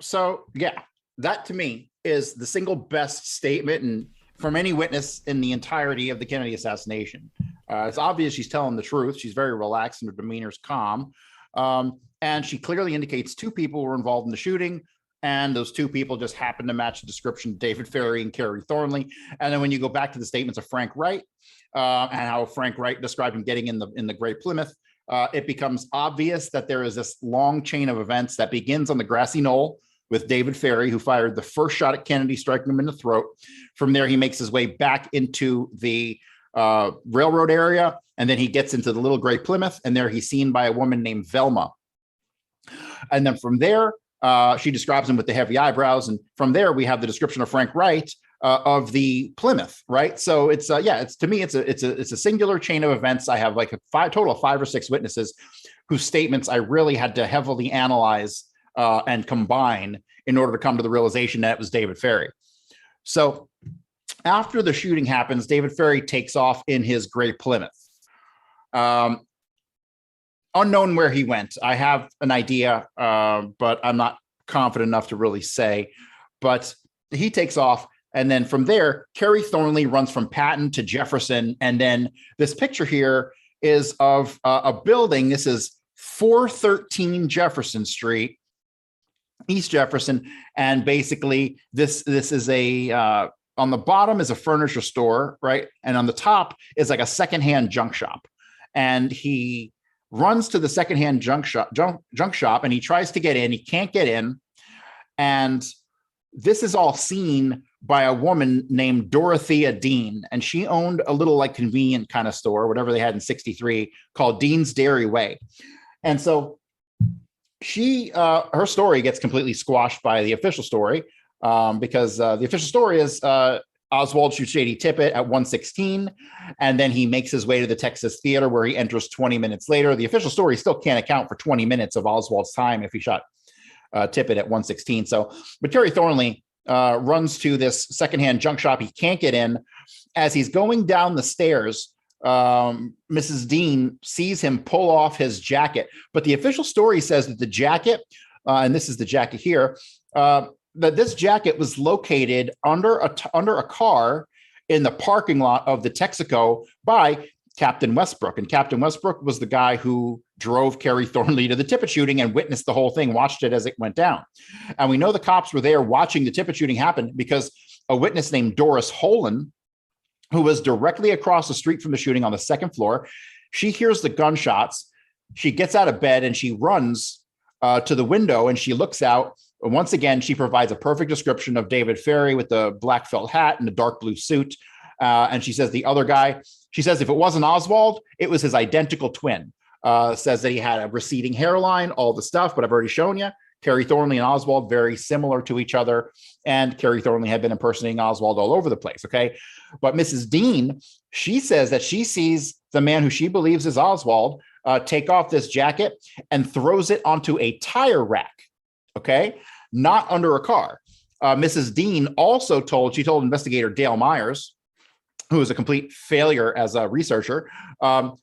S2: So, yeah, that to me is the single best statement from any witness in the entirety of the Kennedy assassination. It's obvious she's telling the truth. She's very relaxed and her demeanor's calm. And she clearly indicates 2 people were involved in the shooting. And those 2 people just happen to match the description of David Ferry and Kerry Thornley. And then when you go back to the statements of Frank Wright and how Frank Wright described him getting in the Great Plymouth, it becomes obvious that there is this long chain of events that begins on the grassy knoll with David Ferry, who fired the first shot at Kennedy, striking him in the throat. From there, he makes his way back into the railroad area, and then he gets into the Little Great Plymouth, and there he's seen by a woman named Velma. And then from there, she describes him with the heavy eyebrows, and from there we have the description of Frank Wright of the Plymouth, right? So it's to me it's a singular chain of events. I have like a total of 5 or 6 witnesses whose statements I really had to heavily analyze and combine in order to come to the realization that it was David Ferry. So after the shooting happens, David Ferry takes off in his Great Plymouth. Unknown where he went. I have an idea, but I'm not confident enough to really say. But he takes off, and then from there, Kerry Thornley runs from Patton to Jefferson, and then this picture here is of a building. This is 413 Jefferson Street, East Jefferson, and basically this is a on the bottom is a furniture store, right, and on the top is like a secondhand junk shop, and he runs to the secondhand junk shop, and he tries to get in. He can't get in. And this is all seen by a woman named Dorothea Dean. And she owned a little like convenient kind of store, whatever they had in 63, called Dean's Dairy Way. And so her story gets completely squashed by the official story, because the official story is Oswald shoots J.D. Tippit at 1:16, and then he makes his way to the Texas Theater, where he enters 20 minutes later. The official story still can't account for 20 minutes of Oswald's time if he shot Tippit at 1:16. So, but Kerry Thornley runs to this secondhand junk shop. He can't get in. As he's going down the stairs, Mrs. Dean sees him pull off his jacket. But the official story says that the jacket, and this is the jacket here, that this jacket was located under a car in the parking lot of the Texaco by Captain Westbrook. And Captain Westbrook was the guy who drove Kerry Thornley to the Tippit shooting and witnessed the whole thing, watched it as it went down. And we know the cops were there watching the Tippit shooting happen because a witness named Doris Holan, who was directly across the street from the shooting on the second floor, she hears the gunshots. She gets out of bed and she runs to the window and she looks out. And once again, she provides a perfect description of David Ferry with the black felt hat and the dark blue suit. And she says the other guy, she says if it wasn't Oswald, it was his identical twin. Says that he had a receding hairline, all the stuff, but I've already shown you. Kerry Thornley and Oswald, very similar to each other. And Kerry Thornley had been impersonating Oswald all over the place, okay? But Mrs. Dean, she says that she sees the man who she believes is Oswald take off this jacket and throws it onto a tire rack, okay? Not under a car. Mrs. Dean also told investigator Dale Myers, who is a complete failure as a researcher,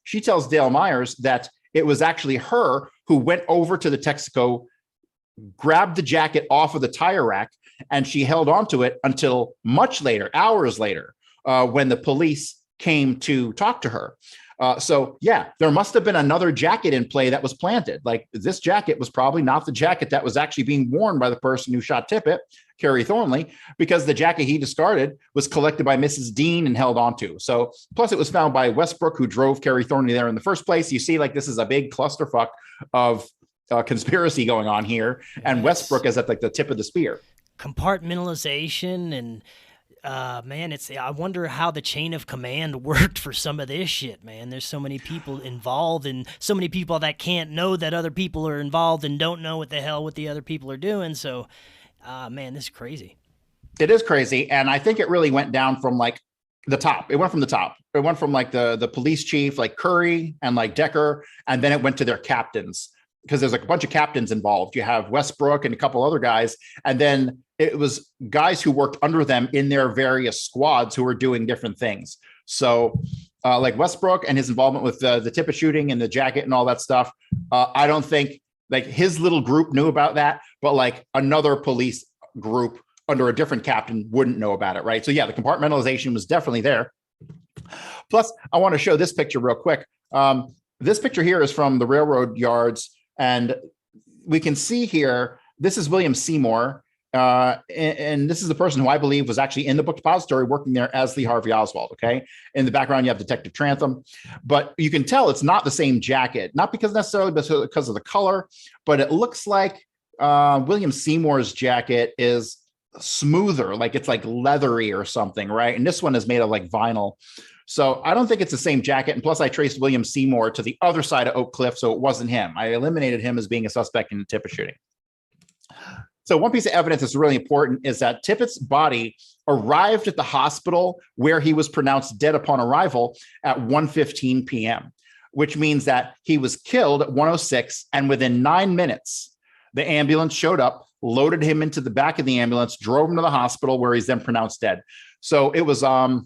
S2: she tells Dale Myers that it was actually her who went over to the Texaco, grabbed the jacket off of the tire rack, and she held onto it until much later, hours later, when the police came to talk to her. So yeah, there must have been another jacket in play that was planted. Like this jacket was probably not the jacket that was actually being worn by the person who shot Tippit, Kerry Thornley, because the jacket he discarded was collected by Mrs. Dean and held onto. So plus it was found by Westbrook, who drove Kerry Thornley there in the first place. You see, like this is a big clusterfuck of conspiracy going on here, and Westbrook is at like the tip of the spear.
S1: Compartmentalization and man, I wonder how the chain of command worked for some of this shit, man. There's so many people involved and so many people that can't know that other people are involved and don't know what the other people are doing. So, man, this is crazy.
S2: It is crazy. And I think it really went down from like the top. It went from the top. It went from like the police chief, like Curry and like Decker, and then it went to their captains, because there's like a bunch of captains involved. You have Westbrook and a couple other guys. And then it was guys who worked under them in their various squads who were doing different things. So like Westbrook and his involvement with the Tippit shooting and the jacket and all that stuff. I don't think like his little group knew about that, but like another police group under a different captain wouldn't know about it. Right. So yeah, the compartmentalization was definitely there. Plus I want to show this picture real quick. This picture here is from the railroad yards. And we can see here, this is William Seymour. And this is the person who I believe was actually in the book depository working there as Lee Harvey Oswald. Okay. In the background, you have Detective Trantham, but you can tell it's not the same jacket, not because necessarily because of the color, but it looks like William Seymour's jacket is smoother, like it's like leathery or something. Right. And this one is made of like vinyl. So I don't think it's the same jacket. And plus I traced William Seymour to the other side of Oak Cliff. So it wasn't him. I eliminated him as being a suspect in the Tippit shooting. So one piece of evidence that's really important is that Tippit's body arrived at the hospital where he was pronounced dead upon arrival at 1:15 p.m., which means that he was killed at 1:06. And within 9 minutes, the ambulance showed up, loaded him into the back of the ambulance, drove him to the hospital where he's then pronounced dead. So it was, God,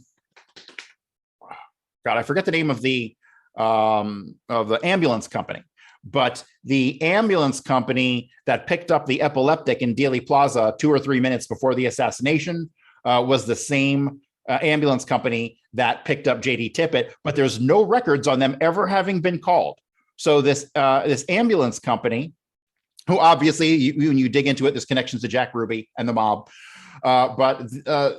S2: I forget the name of the ambulance company, but the ambulance company that picked up the epileptic in Dealey Plaza 2 or 3 minutes before the assassination was the same ambulance company that picked up J.D. Tippit, but there's no records on them ever having been called. So this ambulance company, who obviously, when you dig into it, there's connections to Jack Ruby and the mob. But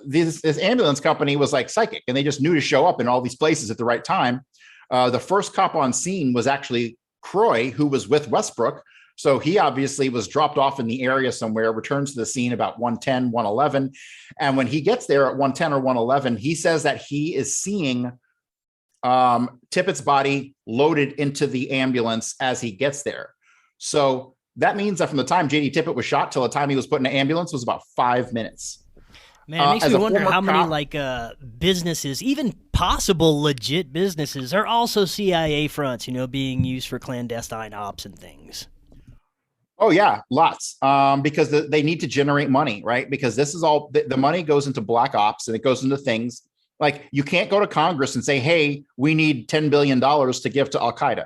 S2: this ambulance company was like psychic, and they just knew to show up in all these places at the right time. The first cop on scene was actually Croy, who was with Westbrook. So he obviously was dropped off in the area somewhere, returns to the scene about 1:10, 1:11. And when he gets there at 1:10 or 1:11, he says that he is seeing Tippit's body loaded into the ambulance as he gets there. So that means that from the time JD Tippit was shot till the time he was put in an ambulance was about 5 minutes.
S1: Man, it makes me wonder how many like businesses, even possible legit businesses, are also CIA fronts, being used for clandestine ops and things.
S2: Oh yeah, lots. Because they need to generate money, right? Because this is all the money goes into black ops, and it goes into things like you can't go to Congress and say, "Hey, we need $10 billion to give to Al Qaeda."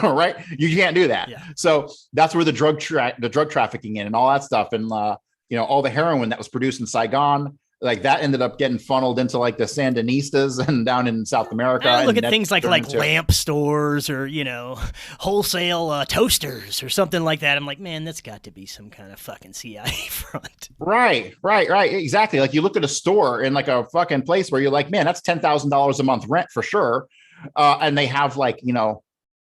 S2: All right, you can't do that. Yeah. So that's where the drug trafficking in and all that stuff, and all the heroin that was produced in Saigon, like that ended up getting funneled into like the Sandinistas and down in South America.
S1: I look at things like lamp stores or, wholesale toasters or something like that. I'm like, man, that's got to be some kind of fucking CIA front. Right.
S2: Exactly. Like you look at a store in like a fucking place where you're like, man, that's $10,000 a month rent for sure. And they have like,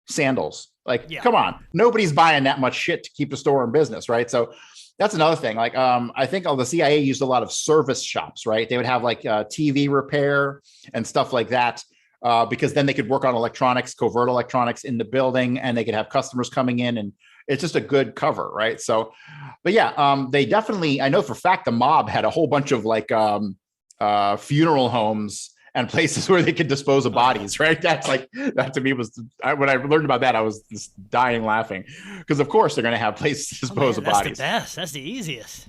S2: sandals. Like, come on, nobody's buying that much shit to keep the store in business. Right. So that's another thing. Like, I think the CIA used a lot of service shops, right? They would have like TV repair and stuff like that, because then they could work on electronics, covert electronics in the building, and they could have customers coming in, and it's just a good cover, right? So, but yeah, they definitely, I know for a fact the mob had a whole bunch of like funeral homes and places where they could dispose of bodies, right? That's like, that to me was, when I learned about that, I was just dying laughing, because of course they're going to have places to dispose of bodies.
S1: That's the best. That's the easiest.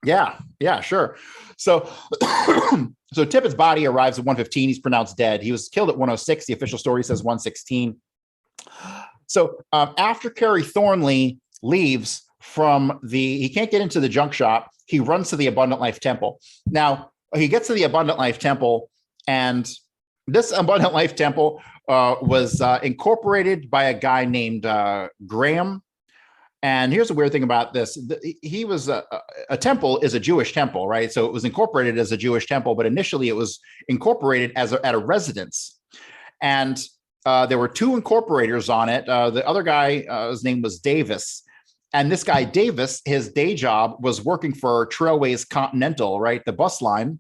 S2: Yeah, sure. So, so Tippit's body arrives at 1:15. He's pronounced dead. He was killed at 1:06. The official story says 1:16. So after Kerry Thornley leaves from he can't get into the junk shop. He runs to the Abundant Life Temple. Now he gets to the Abundant Life Temple, and this Abundant Life Temple was incorporated by a guy named Graham. And here's the weird thing about this. He was a temple is a Jewish temple, right? So it was incorporated as a Jewish temple, but initially it was incorporated as at a residence. And there were two incorporators on it. The other guy, his name was Davis. And this guy, Davis, his day job was working for Trailways Continental, right? The bus line.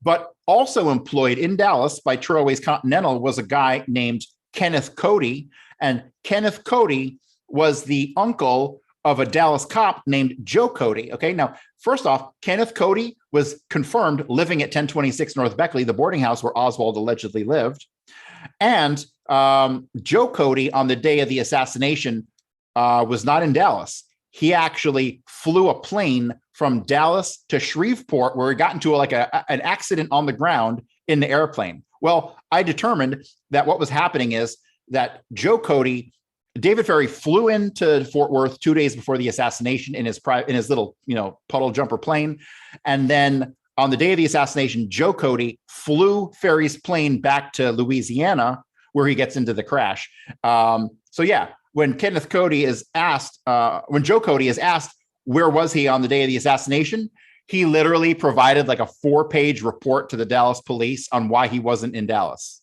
S2: But also employed in Dallas by Trailways Continental was a guy named Kenneth Cody. And Kenneth Cody was the uncle of a Dallas cop named Joe Cody. Okay, now, first off, Kenneth Cody was confirmed living at 1026 North Beckley, the boarding house where Oswald allegedly lived. And Joe Cody, on the day of the assassination, was not in Dallas. He actually flew a plane from Dallas to Shreveport, where he got into an accident on the ground in the airplane. Well, I determined that what was happening is that Joe Cody, David Ferry flew into Fort Worth 2 days before the assassination in his little, puddle jumper plane. And then on the day of the assassination, Joe Cody flew Ferry's plane back to Louisiana, where he gets into the crash. So yeah, when Kenneth Cody is asked, when Joe Cody is asked, where was he on the day of the assassination? He literally provided like a 4-page report to the Dallas police on why he wasn't in Dallas.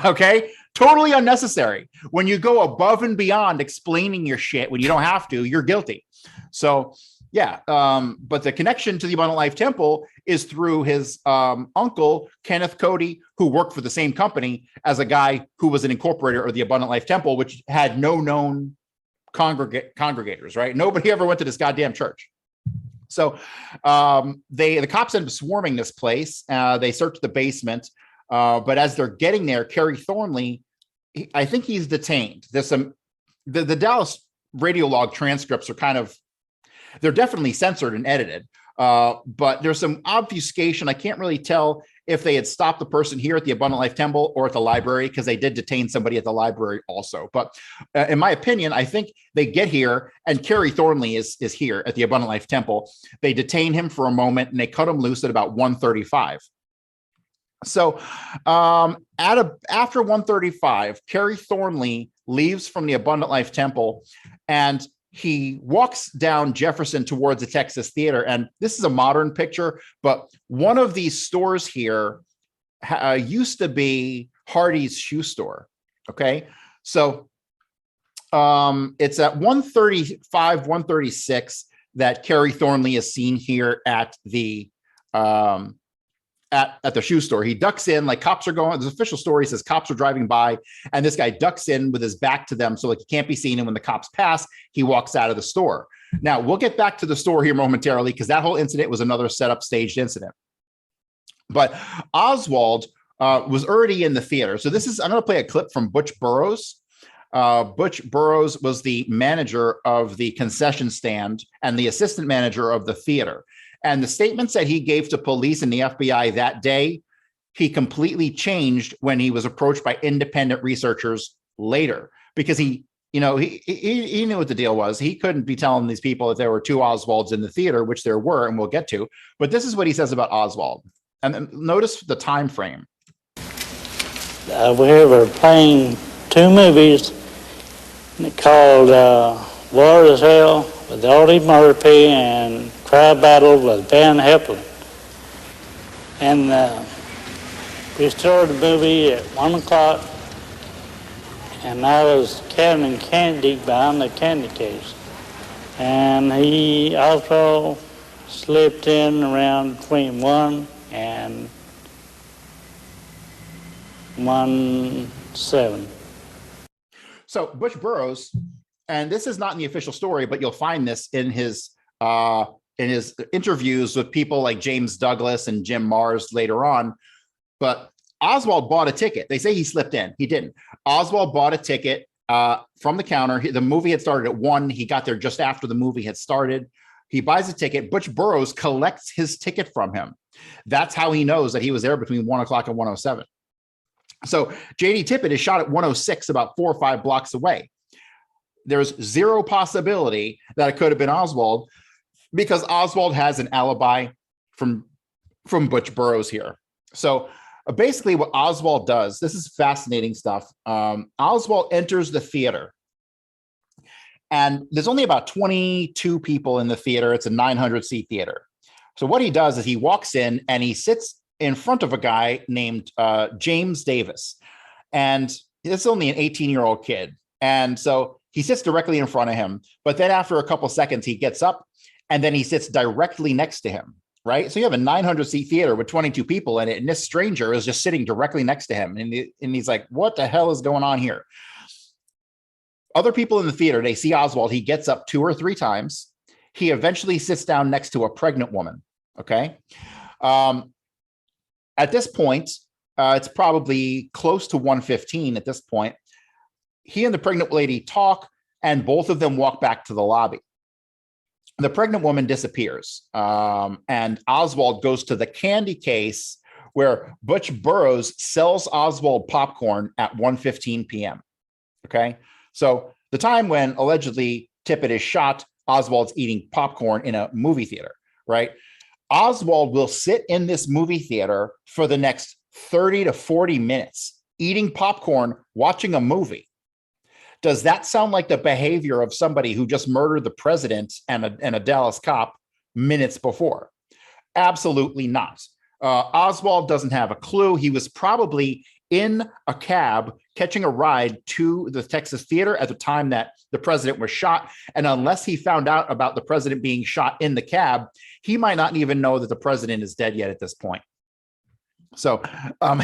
S2: Okay, totally unnecessary. When you go above and beyond explaining your shit when you don't have to, you're guilty. So yeah, but the connection to the Abundant Life Temple is through his uncle, Kenneth Cody, who worked for the same company as a guy who was an incorporator of the Abundant Life Temple, which had no known congregators, right? Nobody ever went to this goddamn church. So the cops end up swarming this place. They search the basement. But as they're getting there, Kerry Thornley, I think he's detained. There's the Dallas radio log transcripts are they're definitely censored and edited. But there's some obfuscation. I can't really tell if they had stopped the person here at the Abundant Life Temple or at the library, because they did detain somebody at the library also. But in my opinion, I think they get here and Kerry Thornley is here at the Abundant Life Temple. They detain him for a moment and they cut him loose at about 1:35. So after 1:35, Kerry Thornley leaves from the Abundant Life Temple and he walks down Jefferson towards the Texas Theater. And this is a modern picture, but one of these stores here used to be Hardy's shoe store. Okay. So it's at 1:35, 1:36 that Kerry Thornley is seen here at the at the shoe store. He ducks in, like cops are going. The official story says cops are driving by, and this guy ducks in with his back to them, so like he can't be seen. And when the cops pass, he walks out of the store. Now we'll get back to the store here momentarily because that whole incident was another setup staged incident. But Oswald was already in the theater. So I'm going to play a clip from Butch Burroughs. Butch Burroughs was the manager of the concession stand and the assistant manager of the theater. And the statements that he gave to police and the FBI that day, he completely changed when he was approached by independent researchers later, because he knew what the deal was. He couldn't be telling these people that there were two Oswalds in the theater, which there were, and we'll get to. But this is what he says about Oswald. And then notice the time frame.
S5: We were playing two movies called War is Hell with Audie Murphy and Cry Battle with Van Heflin. And we started the movie at 1 o'clock, and I was counting candy behind the candy case. And he also slipped in around between 1 and 1:07.
S2: So Butch Burroughs, and this is not in the official story, but you'll find this in his interviews with people like James Douglas and Jim Mars later on. But Oswald bought a ticket. They say he slipped in. He didn't. Oswald bought a ticket from the counter. The movie had started at 1. He got there just after the movie had started. He buys a ticket. Butch Burroughs collects his ticket from him. That's how he knows that he was there between 1 o'clock and 1:07. So J.D. Tippit is shot at 1:06, about 4 or 5 blocks away. There's zero possibility that it could have been Oswald, because Oswald has an alibi from Butch Burroughs here. So basically what Oswald does, this is fascinating stuff. Oswald enters the theater, and there's only about 22 people in the theater. It's a 900-seat theater. So what he does is he walks in and he sits in front of a guy named James Davis. And it's only an 18-year-old kid. And so he sits directly in front of him. But then after a couple seconds, he gets up and then he sits directly next to him, right? So you have a 900-seat theater with 22 people in it, and this stranger is just sitting directly next to him. And he's like, what the hell is going on here? Other people in the theater, they see Oswald. He gets up 2 or 3 times. He eventually sits down next to a pregnant woman, okay? At this point, it's probably close to 1:15 at this point. He and the pregnant lady talk, and both of them walk back to the lobby. The pregnant woman disappears, and Oswald goes to the candy case where Butch Burroughs sells Oswald popcorn at 1:15 p.m. Okay, so the time when allegedly Tippit is shot, Oswald's eating popcorn in a movie theater, right? Oswald will sit in this movie theater for the next 30 to 40 minutes, eating popcorn, watching a movie. Does that sound like the behavior of somebody who just murdered the president and a Dallas cop minutes before? Absolutely not. Oswald doesn't have a clue. He was probably in a cab catching a ride to the Texas theater at the time that the president was shot. And unless he found out about the president being shot in the cab, he might not even know that the president is dead yet at this point. So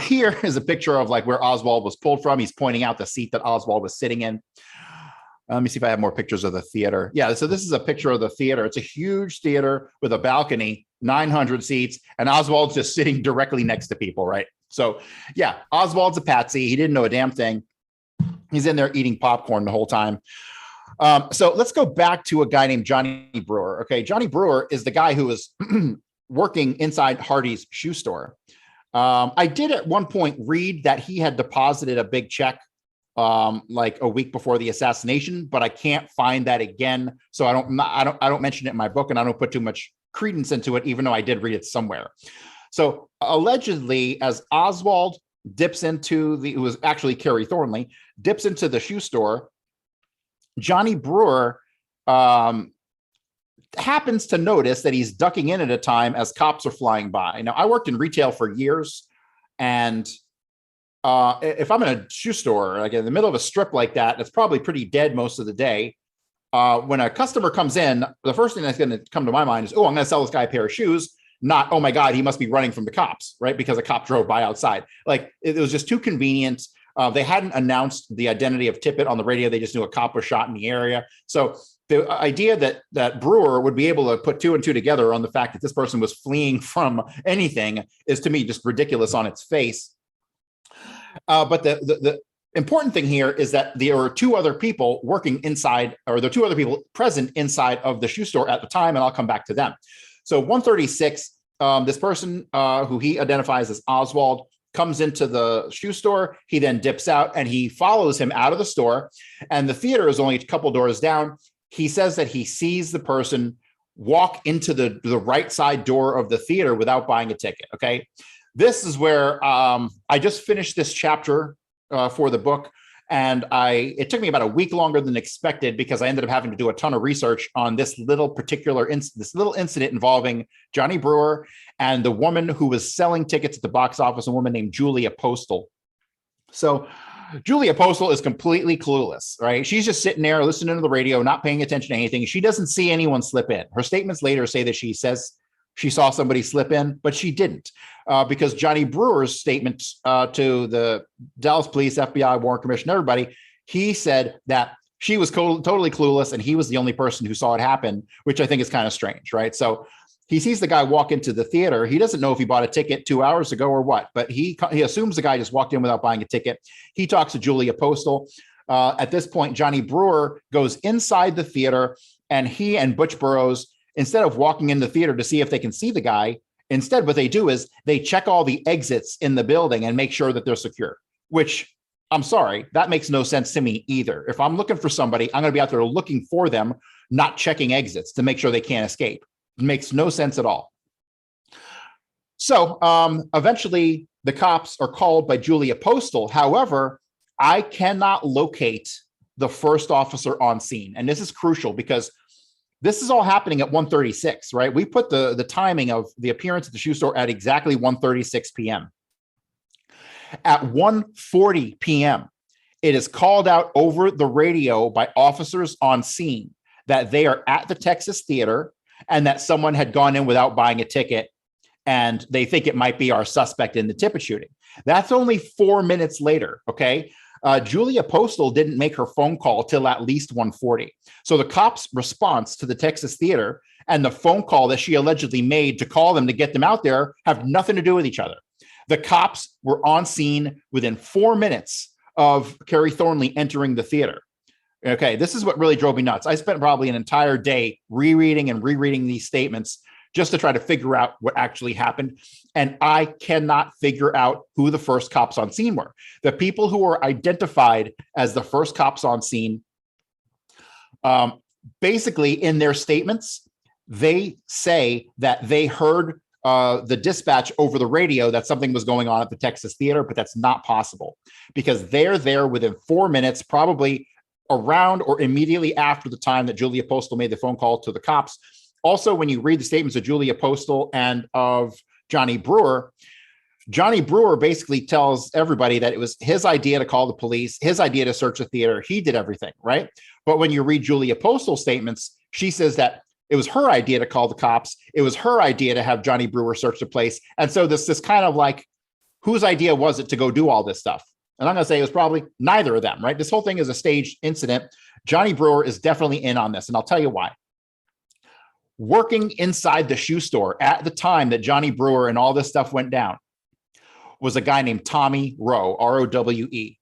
S2: here is a picture of like where Oswald was pulled from. He's pointing out the seat that Oswald was sitting in. Let me see if I have more pictures of the theater. Yeah, so this is a picture of the theater. It's a huge theater with a balcony, 900 seats, and Oswald's just sitting directly next to people, right? So yeah, Oswald's a patsy. He didn't know a damn thing. He's in there eating popcorn the whole time. So let's go back to a guy named Johnny Brewer. Okay, Johnny Brewer is the guy who was working inside Hardy's shoe store. I did at one point read that he had deposited a big check like a week before the assassination, but I can't find that again. So I don't mention it in my book, and I don't put too much credence into it, even though I did read it somewhere. So allegedly, as Oswald dips into it was actually Kerry Thornley, dips into the shoe store, Johnny Brewer happens to notice that he's ducking in at a time as cops are flying by. Now, I worked in retail for years, and if I'm in a shoe store, like in the middle of a strip like that, it's probably pretty dead most of the day. When a customer comes in, the first thing that's going to come to my mind is, oh, I'm going to sell this guy a pair of shoes. not, oh my God, he must be running from the cops, right? Because a cop drove by outside. Like it was just too convenient. They hadn't announced the identity of Tippit on the radio. They just knew a cop was shot in the area. So the idea that Brewer would be able to put two and two together on the fact that this person was fleeing from anything is, to me, just ridiculous on its face. But the important thing here is that there are two other people working inside, or there are two other people present inside of the shoe store at the time, and I'll come back to them. So 136, this person who he identifies as Oswald comes into the shoe store. He then dips out and he follows him out of the store. And the theater is only a couple doors down. He says that he sees the person walk into the right side door of the theater without buying a ticket. Okay. This is where I just finished this chapter for the book. And it took me about a week longer than expected because I ended up having to do a ton of research on this little incident involving Johnny Brewer and the woman who was selling tickets at the box office, a woman named Julia Postal. So Julia Postal is completely clueless, right? She's just sitting there listening to the radio, not paying attention to anything. She doesn't see anyone slip in. Her statements later say that she says she saw somebody slip in, but she didn't, because Johnny Brewer's statement to the Dallas Police, FBI, Warren Commission, everybody, he said that she was totally clueless and he was the only person who saw it happen, which I think is kind of strange, right? So he sees the guy walk into the theater. He doesn't know if he bought a ticket 2 hours ago or what, but he assumes the guy just walked in without buying a ticket. He talks to Julia Postal. At this point, Johnny Brewer goes inside the theater, and he and Butch Burroughs, instead of walking in the theater to see if they can see the guy, instead what they do is they check all the exits in the building and make sure that they're secure, which, I'm sorry, that makes no sense to me either. If I'm looking for somebody, I'm going to be out there looking for them, not checking exits to make sure they can't escape. It makes no sense at all. So eventually the cops are called by Julia Postal. However, I cannot locate the first officer on scene. And this is crucial because this is all happening at 1:36, right? We put the timing of the appearance at the shoe store at exactly 1:36 p.m. At 1:40 p.m., it is called out over the radio by officers on scene that they are at the Texas Theater and that someone had gone in without buying a ticket, and they think it might be our suspect in the Tippit shooting. That's only 4 minutes later, okay? Julia Postal didn't make her phone call till at least 1:40. So the cops' response to the Texas Theater and the phone call that she allegedly made to call them to get them out there have nothing to do with each other. The cops were on scene within 4 minutes of Kerry Thornley entering the theater. Okay, this is what really drove me nuts. I spent probably an entire day rereading these statements just to try to figure out what actually happened. And I cannot figure out who the first cops on scene were. The people who were identified as the first cops on scene, basically in their statements, they say that they heard the dispatch over the radio that something was going on at the Texas Theater, but that's not possible because they're there within 4 minutes, probably around or immediately after the time that Julia Postal made the phone call to the cops. Also, when you read the statements of Julia Postal and of Johnny Brewer basically tells everybody that it was his idea to call the police, his idea to search the theater. He did everything, right? But when you read Julia Postal's statements, she says that it was her idea to call the cops. It was her idea to have Johnny Brewer search the place. And so this kind of like, whose idea was it to go do all this stuff? And I'm going to say it was probably neither of them, right? This whole thing is a staged incident. Johnny Brewer is definitely in on this, and I'll tell you why. Working inside the shoe store at the time that Johnny Brewer and all this stuff went down was a guy named Tommy Rowe, R-O-W-E.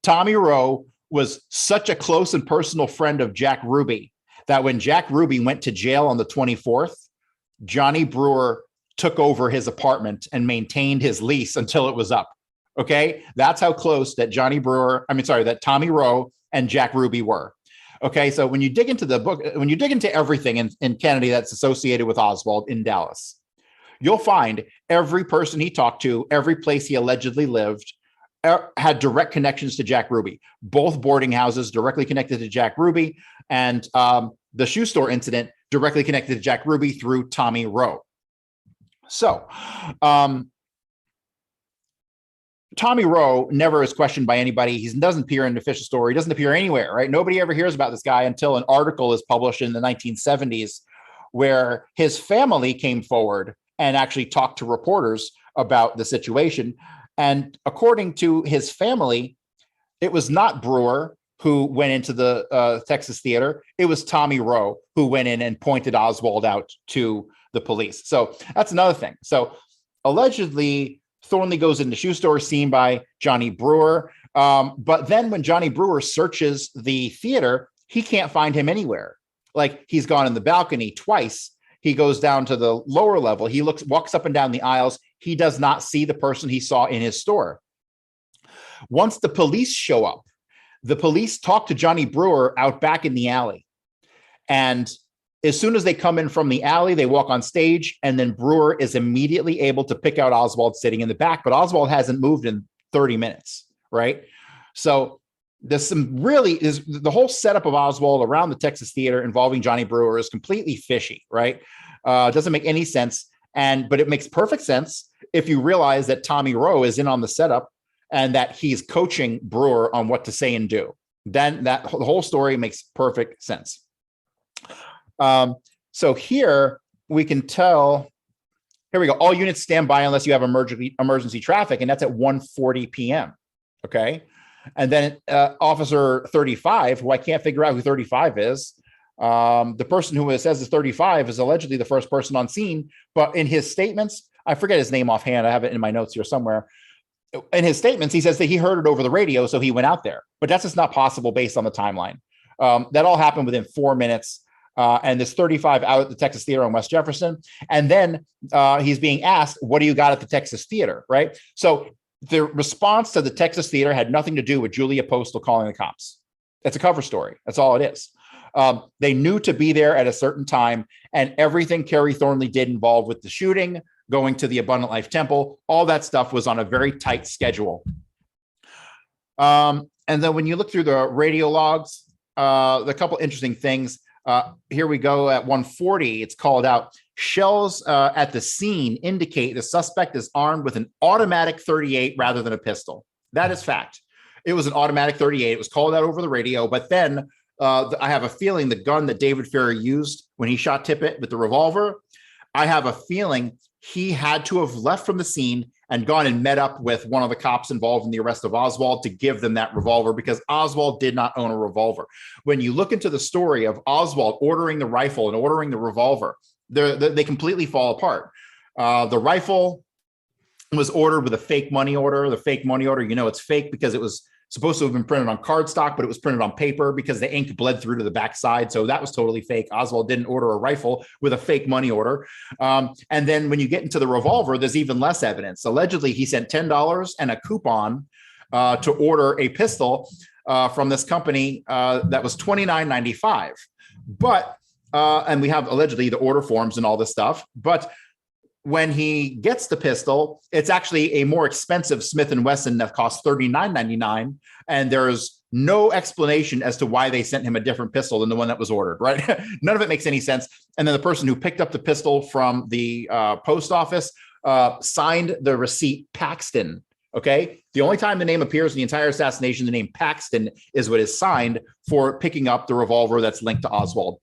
S2: Tommy Rowe was such a close and personal friend of Jack Ruby that when Jack Ruby went to jail on the 24th, Johnny Brewer took over his apartment and maintained his lease until it was up. Okay, that's how close that that Tommy Rowe and Jack Ruby were. Okay, so when you dig into the book, when you dig into everything in Kennedy that's associated with Oswald in Dallas, you'll find every person he talked to, every place he allegedly lived, had direct connections to Jack Ruby. Both boarding houses directly connected to Jack Ruby, and the shoe store incident directly connected to Jack Ruby through Tommy Rowe. So, Tommy Rowe never is questioned by anybody. He doesn't appear in an official story. He doesn't appear anywhere, right? Nobody ever hears about this guy until an article is published in the 1970s where his family came forward and actually talked to reporters about the situation. And according to his family, it was not Brewer who went into the Texas Theater. It was Tommy Rowe who went in and pointed Oswald out to the police. So that's another thing. So allegedly, Thornley goes into shoe store seen by Johnny Brewer. But then when Johnny Brewer searches the theater, he can't find him anywhere. Like, he's gone in the balcony twice. He goes down to the lower level. He walks up and down the aisles. He does not see the person he saw in his store. Once the police show up, the police talk to Johnny Brewer out back in the alley. And as soon as they come in from the alley, they walk on stage, and then Brewer is immediately able to pick out Oswald sitting in the back, but Oswald hasn't moved in 30 minutes, right? So there's the whole setup of Oswald around the Texas Theater involving Johnny Brewer is completely fishy, right? Doesn't make any sense. But it makes perfect sense if you realize that Tommy Rowe is in on the setup and that he's coaching Brewer on what to say and do. Then the whole story makes perfect sense. So here we can tell, here we go. All units stand by unless you have emergency traffic. And that's at 1:40 p.m. Okay. And then Officer 35, who I can't figure out who 35 is. The person who says is 35 is allegedly the first person on scene, but in his statements, I forget his name offhand. I have it in my notes here somewhere. In his statements, he says that he heard it over the radio, so he went out there. But that's just not possible based on the timeline. That all happened within 4 minutes. And this 35 out at the Texas Theater on West Jefferson. And then he's being asked, what do you got at the Texas Theater, right? So the response to the Texas Theater had nothing to do with Julia Postal calling the cops. It's a cover story. That's all it is. They knew to be there at a certain time, and everything Kerry Thornley did involved with the shooting, going to the Abundant Life Temple, all that stuff was on a very tight schedule. And then when you look through the radio logs, a couple interesting things. Here we go at 1:40. It's called out. Shells at the scene indicate the suspect is armed with an automatic 38 rather than a pistol. That is fact. It was an automatic 38. It was called out over the radio. But then I have a feeling the gun that David Ferry used when he shot Tippit with the revolver, I have a feeling he had to have left from the scene and gone and met up with one of the cops involved in the arrest of Oswald to give them that revolver, because Oswald did not own a revolver. When you look into the story of Oswald ordering the rifle and ordering the revolver, they completely fall apart. The rifle was ordered with a fake money order. The fake money order, it's fake because it was supposed to have been printed on cardstock, but it was printed on paper because the ink bled through to the backside. So that was totally fake. Oswald didn't order a rifle with a fake money order. And then when you get into the revolver, there's even less evidence. Allegedly, he sent $10 and a coupon to order a pistol from this company that was $29.95. But, and we have allegedly the order forms and all this stuff. But when he gets the pistol, it's actually a more expensive Smith & Wesson that costs $39.99. And there's no explanation as to why they sent him a different pistol than the one that was ordered, right? None of it makes any sense. And then the person who picked up the pistol from the post office signed the receipt Paxton, okay? The only time the name appears in the entire assassination, the name Paxton is what is signed for picking up the revolver that's linked to Oswald.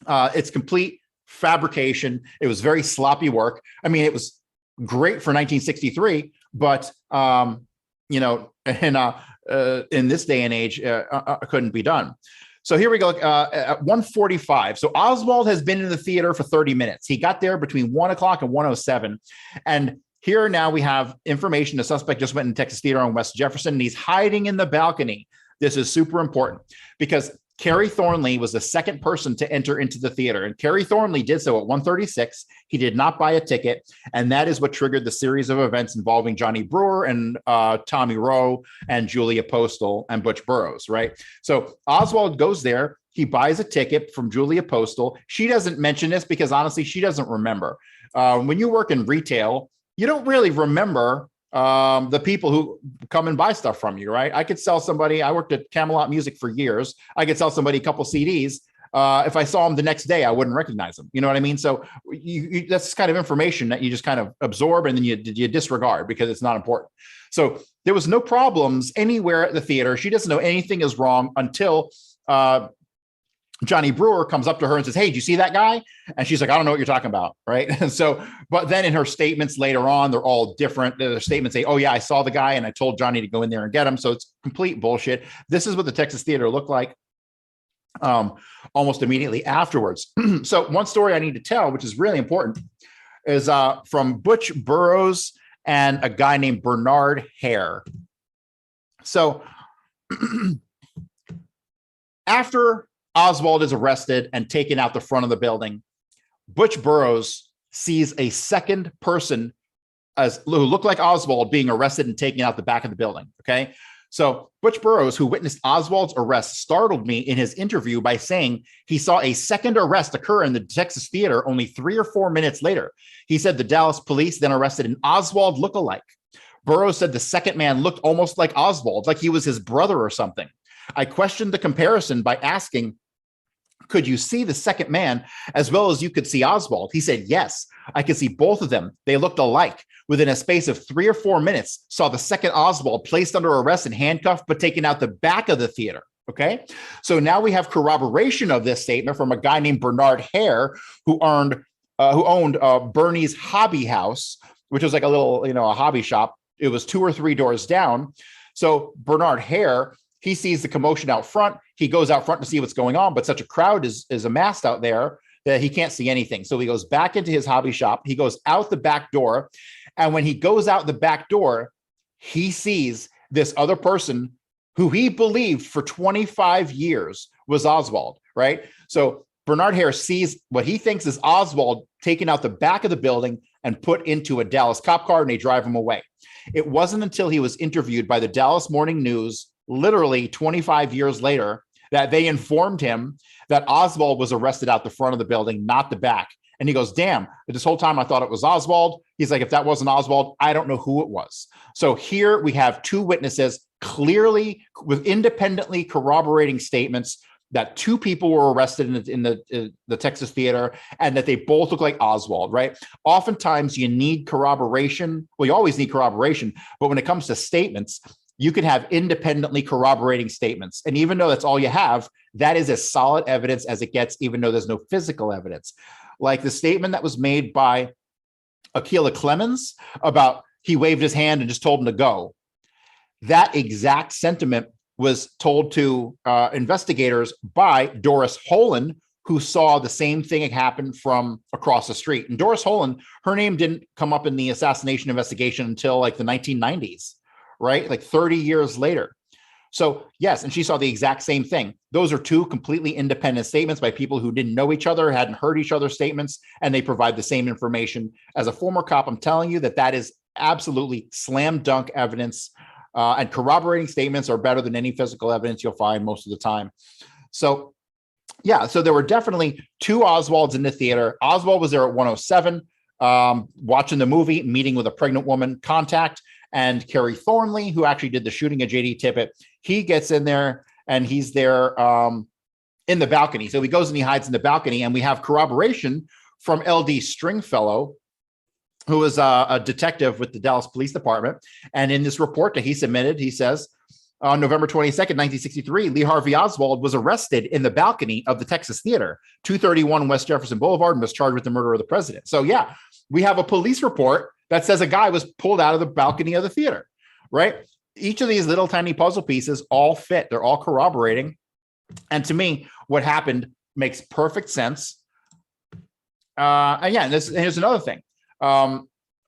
S2: It's complete fabrication. It was very sloppy work. I mean, it was great for 1963, but in this day and age, couldn't be done. So here we go at 1:45. So Oswald has been in the theater for 30 minutes. He got there between 1 o'clock and 1:07. And here now we have information. The suspect just went in Texas Theater on West Jefferson, and he's hiding in the balcony. This is super important because Kerry Thornley was the second person to enter into the theater, and Kerry Thornley did so at 1:36. He did not buy a ticket, and that is what triggered the series of events involving Johnny Brewer and Tommy Rowe and Julia Postal and Butch Burroughs, right? So Oswald goes there. He buys a ticket from Julia Postal. She doesn't mention this because, honestly, she doesn't remember. When you work in retail, you don't really remember the people who come and buy stuff from you, right? I could sell somebody, I worked at Camelot Music for years. I could sell somebody a couple CDs. If I saw them the next day, I wouldn't recognize them. You know what I mean? So that's kind of information that you just kind of absorb and then you disregard because it's not important. So there was no problems anywhere at the theater. She doesn't know anything is wrong until Johnny Brewer comes up to her and says, "Hey, did you see that guy?" And she's like, "I don't know what you're talking about." Right. And so, but then in her statements later on, they're all different. Their statements say, "Oh yeah, I saw the guy and I told Johnny to go in there and get him." So it's complete bullshit. This is what the Texas Theater looked like almost immediately afterwards. So one story I need to tell, which is really important, is from Butch Burroughs and a guy named Bernard Hare. So after Oswald is arrested and taken out the front of the building, Butch Burroughs sees a second person who looked like Oswald being arrested and taken out the back of the building. Okay. So Butch Burroughs, who witnessed Oswald's arrest, startled me in his interview by saying he saw a second arrest occur in the Texas Theater only 3 or 4 minutes later. He said the Dallas police then arrested an Oswald lookalike. Burroughs said the second man looked almost like Oswald, like he was his brother or something. I questioned the comparison by asking, "Could you see the second man as well as you could see Oswald?" He said, "Yes, I could see both of them. They looked alike. Within a space of 3 or 4 minutes, saw the second Oswald placed under arrest and handcuffed, but taken out the back of the theater." Okay. So now we have corroboration of this statement from a guy named Bernard Hare, who owned Bernie's Hobby House, which was like a little, a hobby shop. It was 2 or 3 doors down. So Bernard Hare, he sees the commotion out front. He goes out front to see what's going on, but such a crowd is amassed out there that he can't see anything. So he goes back into his hobby shop. He goes out the back door. And when he goes out the back door, he sees this other person who he believed for 25 years was Oswald, right? So Bernard Hare sees what he thinks is Oswald taken out the back of the building and put into a Dallas cop car, and they drive him away. It wasn't until he was interviewed by the Dallas Morning News, literally 25 years later, that they informed him that Oswald was arrested out the front of the building, not the back. And he goes, "Damn, this whole time I thought it was Oswald." He's like, "If that wasn't Oswald, I don't know who it was." So here we have 2 witnesses clearly with independently corroborating statements that 2 people were arrested in the Texas Theater and that they both look like Oswald, right? Oftentimes you need corroboration. Well, you always need corroboration, but when it comes to statements, you can have independently corroborating statements. And even though that's all you have, that is as solid evidence as it gets, even though there's no physical evidence. Like the statement that was made by Akilah Clemens about he waved his hand and just told him to go. That exact sentiment was told to investigators by Doris Holland, who saw the same thing happen from across the street. And Doris Holland, her name didn't come up in the assassination investigation until like the 1990s, right? Like 30 years later. So yes, and she saw the exact same thing. Those are 2 completely independent statements by people who didn't know each other, hadn't heard each other's statements, and they provide the same information. As a former cop, I'm telling you that is absolutely slam dunk evidence, and corroborating statements are better than any physical evidence you'll find most of the time. So yeah, so there were definitely 2 Oswalds in the theater. Oswald was there at 107, watching the movie, meeting with a pregnant woman, contact, and Kerry Thornley, who actually did the shooting of JD Tippit. He gets in there and he's there in the balcony. So he goes and he hides in the balcony, and we have corroboration from LD Stringfellow, who is a detective with the Dallas Police Department. And in this report that he submitted, he says, on November 22nd, 1963, Lee Harvey Oswald was arrested in the balcony of the Texas Theater, 231 West Jefferson Boulevard, and was charged with the murder of the president. So yeah, we have a police report that says a guy was pulled out of the balcony of the theater, right? Each of these little tiny puzzle pieces all fit. They're all corroborating. And to me, what happened makes perfect sense. And yeah, and here's another thing.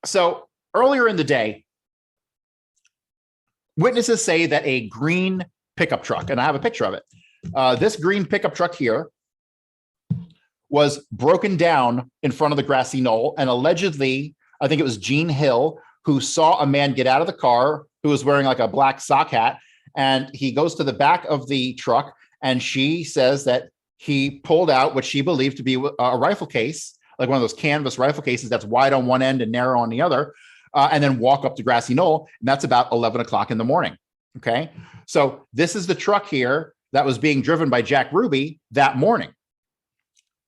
S2: So earlier in the day, witnesses say that a green pickup truck, and I have a picture of it. This green pickup truck here was broken down in front of the grassy knoll, and allegedly, I think it was Gene Hill who saw a man get out of the car who was wearing like a black sock hat, and he goes to the back of the truck, and she says that he pulled out what she believed to be a rifle case, like one of those canvas rifle cases that's wide on one end and narrow on the other, and then walk up to grassy knoll, and that's about 11 o'clock in the morning. Okay, so this is the truck here that was being driven by Jack Ruby that morning.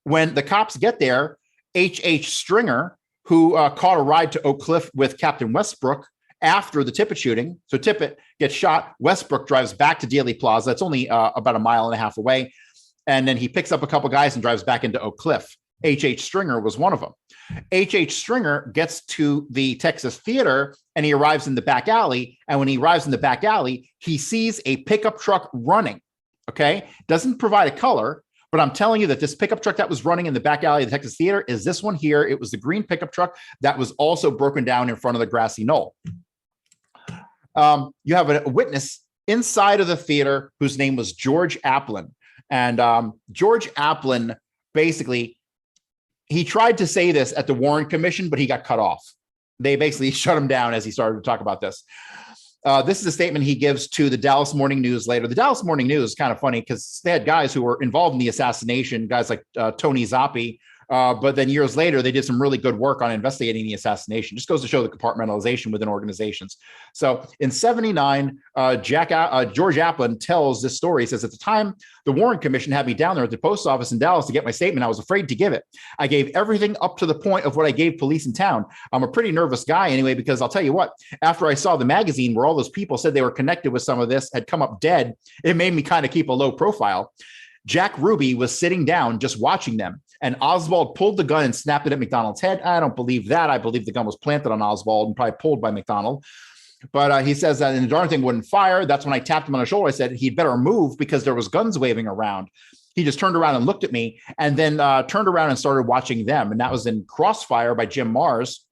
S2: When the cops get there, H.H. Stringer, who caught a ride to Oak Cliff with Captain Westbrook after the Tippit shooting. So Tippit gets shot. Westbrook drives back to Dealey Plaza. It's only about a mile and a half away. And then he picks up a couple guys and drives back into Oak Cliff. H.H. Stringer was one of them. H.H. Stringer gets to the Texas Theater and he arrives in the back alley. And when he arrives in the back alley, he sees a pickup truck running. Okay. Doesn't provide a color, but I'm telling you that this pickup truck that was running in the back alley of the Texas Theater is this one here. It was the green pickup truck that was also broken down in front of the grassy knoll. You have a witness inside of the theater whose name was George Applin. And George Applin, basically, he tried to say this at the Warren Commission, but he got cut off. They basically shut him down as he started to talk about this. This is a statement he gives to the Dallas Morning News later. The Dallas Morning News is kind of funny because they had guys who were involved in the assassination, guys like Tony Zoppi. But then years later, they did some really good work on investigating the assassination. Just goes to show the compartmentalization within organizations. So in 79, George Applin tells this story. He says, at the time, the Warren Commission had me down there at the post office in Dallas to get my statement. I was afraid to give it. I gave everything up to the point of what I gave police in town. I'm a pretty nervous guy anyway, because I'll tell you what, after I saw the magazine where all those people said they were connected with some of this had come up dead, it made me kind of keep a low profile. Jack Ruby was sitting down just watching them, and Oswald pulled the gun and snapped it at McDonald's head. I don't believe that. I believe the gun was planted on Oswald and probably pulled by McDonald. But he says that the darn thing wouldn't fire. That's when I tapped him on the shoulder. I said he'd better move because there was guns waving around. He just turned around and looked at me and then turned around and started watching them. And that was in Crossfire by Jim Mars.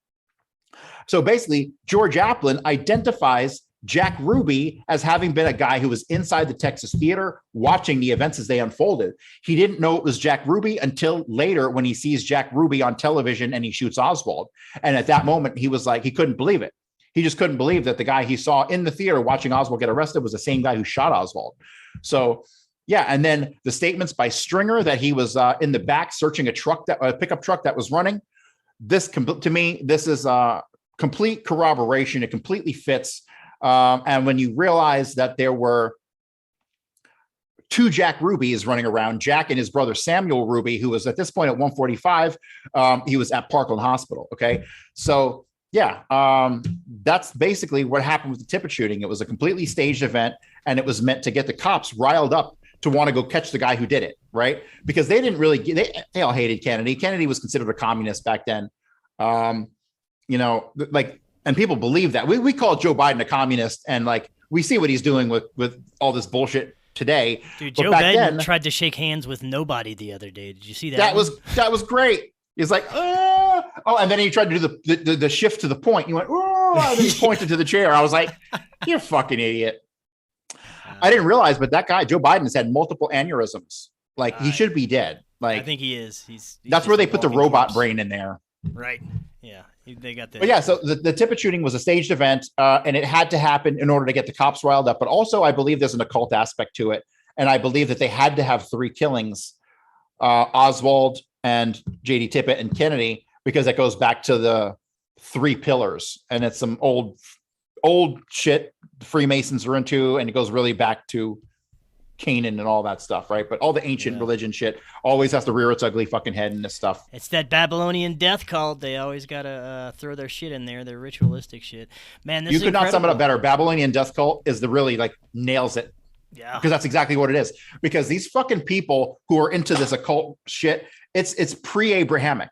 S2: So basically, George Applin identifies Jack Ruby as having been a guy who was inside the Texas Theater watching the events as they unfolded. He didn't know it was Jack Ruby until later when he sees Jack Ruby on television and he shoots Oswald. And at that moment, he was like, he couldn't believe it. He just couldn't believe that the guy he saw in the theater watching Oswald get arrested was the same guy who shot Oswald. So, yeah. And then the statements by Stringer that he was in the back searching a pickup truck that was running. This, to me, this is complete corroboration. It completely fits. And when you realize that there were two Jack Rubies running around, Jack and his brother Samuel Ruby, who was at this point at 145, he was at Parkland Hospital. Okay. So yeah, that's basically what happened with the Tippit shooting. It was a completely staged event, and it was meant to get the cops riled up to want to go catch the guy who did it. Right. Because they didn't really, they all hated Kennedy. Kennedy was considered a communist back then. You know, like, and people believe that. We call Joe Biden a communist, and like we see what he's doing with all this bullshit today.
S1: Dude, Joe Biden tried to shake hands with nobody the other day. Did you see that?
S2: That was great. He's like, oh, and then he tried to do the shift to the point. He went, oh, and then he pointed to the chair. I was like, you're a fucking idiot. I didn't realize, but that guy, Joe Biden, has had multiple aneurysms. Like he should be dead. Like
S1: I think he is. He's
S2: that's where they put the robot brain in there.
S1: Right. Yeah. They got that.
S2: But yeah, so the Tippit shooting was a staged event, and it had to happen in order to get the cops riled up. But also, I believe there's an occult aspect to it, and I believe that they had to have three killings: Oswald and J.D. Tippit and Kennedy, because that goes back to the three pillars, and it's some old shit the Freemasons are into, and it goes really back to Canaan and all that stuff, right? But all the ancient religion shit always has to rear its ugly fucking head in this stuff.
S1: It's that Babylonian death cult. They always gotta throw their shit in there, their ritualistic shit. Man, this
S2: you
S1: is
S2: could
S1: incredible.
S2: not sum it up better. Babylonian death cult is the really like nails it.
S1: Yeah,
S2: because that's exactly what it is. Because these fucking people who are into this occult shit, it's pre-Abrahamic.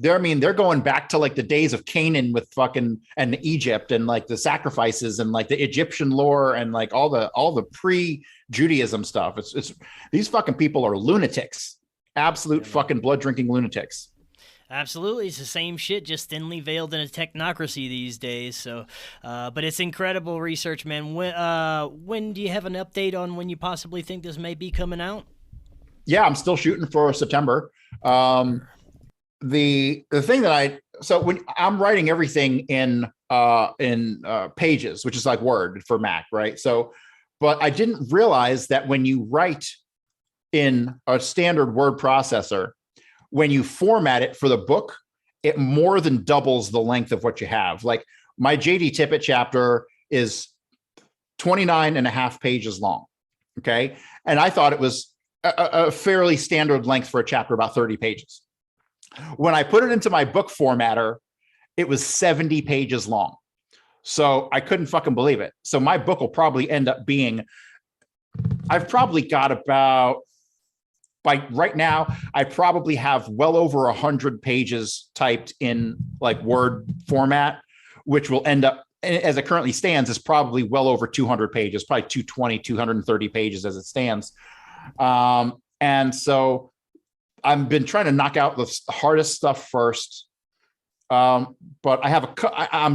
S2: They're going back to like the days of Canaan with fucking and Egypt and like the sacrifices and like the Egyptian lore and like all the pre-Judaism stuff. It's these fucking people are lunatics, absolute fucking blood drinking lunatics.
S1: Absolutely, it's the same shit, just thinly veiled in a technocracy these days. So, but it's incredible research, man. When do you have an update on when you possibly think this may be coming out?
S2: Yeah, I'm still shooting for September. The thing that when I'm writing everything in Pages, which is like Word for Mac, right? So, but I didn't realize that when you write in a standard word processor, when you format it for the book, it more than doubles the length of what you have. Like my JD Tippit chapter is 29 and a half pages long. Okay. And I thought it was a fairly standard length for a chapter, about 30 pages. When I put it into my book formatter, it was 70 pages long. So I couldn't fucking believe it. So my book will probably end up being, I've probably got about by right now, I probably have well over 100 pages typed in like Word format, which will end up, as it currently stands, is probably well over 200 pages, probably 220, 230 pages as it stands. And so I've been trying to knock out the hardest stuff first. But I have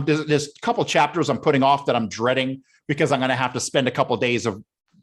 S2: there's a couple chapters I'm putting off that I'm dreading because I'm going to have to spend a couple of days of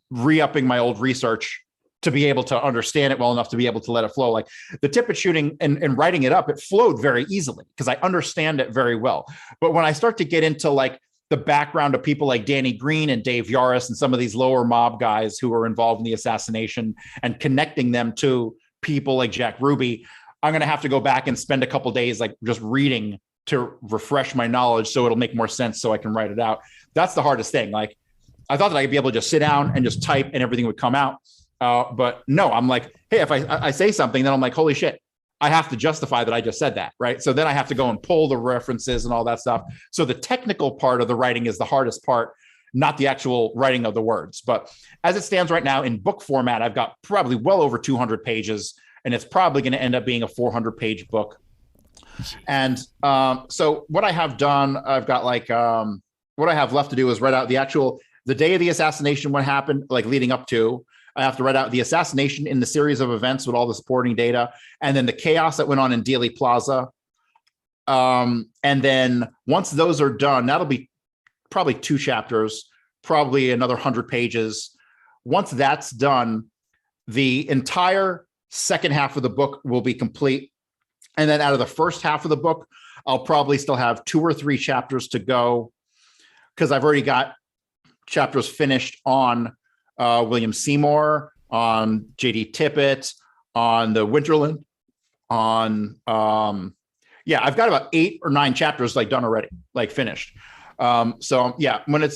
S2: re-upping my old research to be able to understand it well enough to be able to let it flow. Like the Tippit shooting and writing it up, it flowed very easily because I understand it very well. But when I start to get into like the background of people like Danny Green and Dave Yaris and some of these lower mob guys who were involved in the assassination and connecting them to people like Jack Ruby, I'm going to have to go back and spend a couple of days like just reading to refresh my knowledge so it'll make more sense so I can write it out. That's the hardest thing. Like I thought that I'd be able to just sit down and just type and everything would come out. But no, I'm like, hey, if I say something, then I'm like, holy shit, I have to justify that I just said that, right? So then I have to go and pull the references and all that stuff. So the technical part of the writing is the hardest part, not the actual writing of the words. But as it stands right now in book format, I've got probably well over 200 pages, and it's probably going to end up being a 400-page book. And so what I have done, I've got like, what I have left to do is write out the day of the assassination, what happened, like leading up to. I have to write out the assassination in the series of events with all the supporting data, and then the chaos that went on in Dealey Plaza. And then once those are done, that'll be probably 2 chapters, probably another 100 pages. Once that's done, the entire second half of the book will be complete. And then out of the first half of the book, I'll probably still have 2 or 3 chapters to go because I've already got chapters finished on William Seymour, on J.D. Tippit, on the Winterland, on I've got about 8 or 9 chapters like done already, like finished. So yeah, when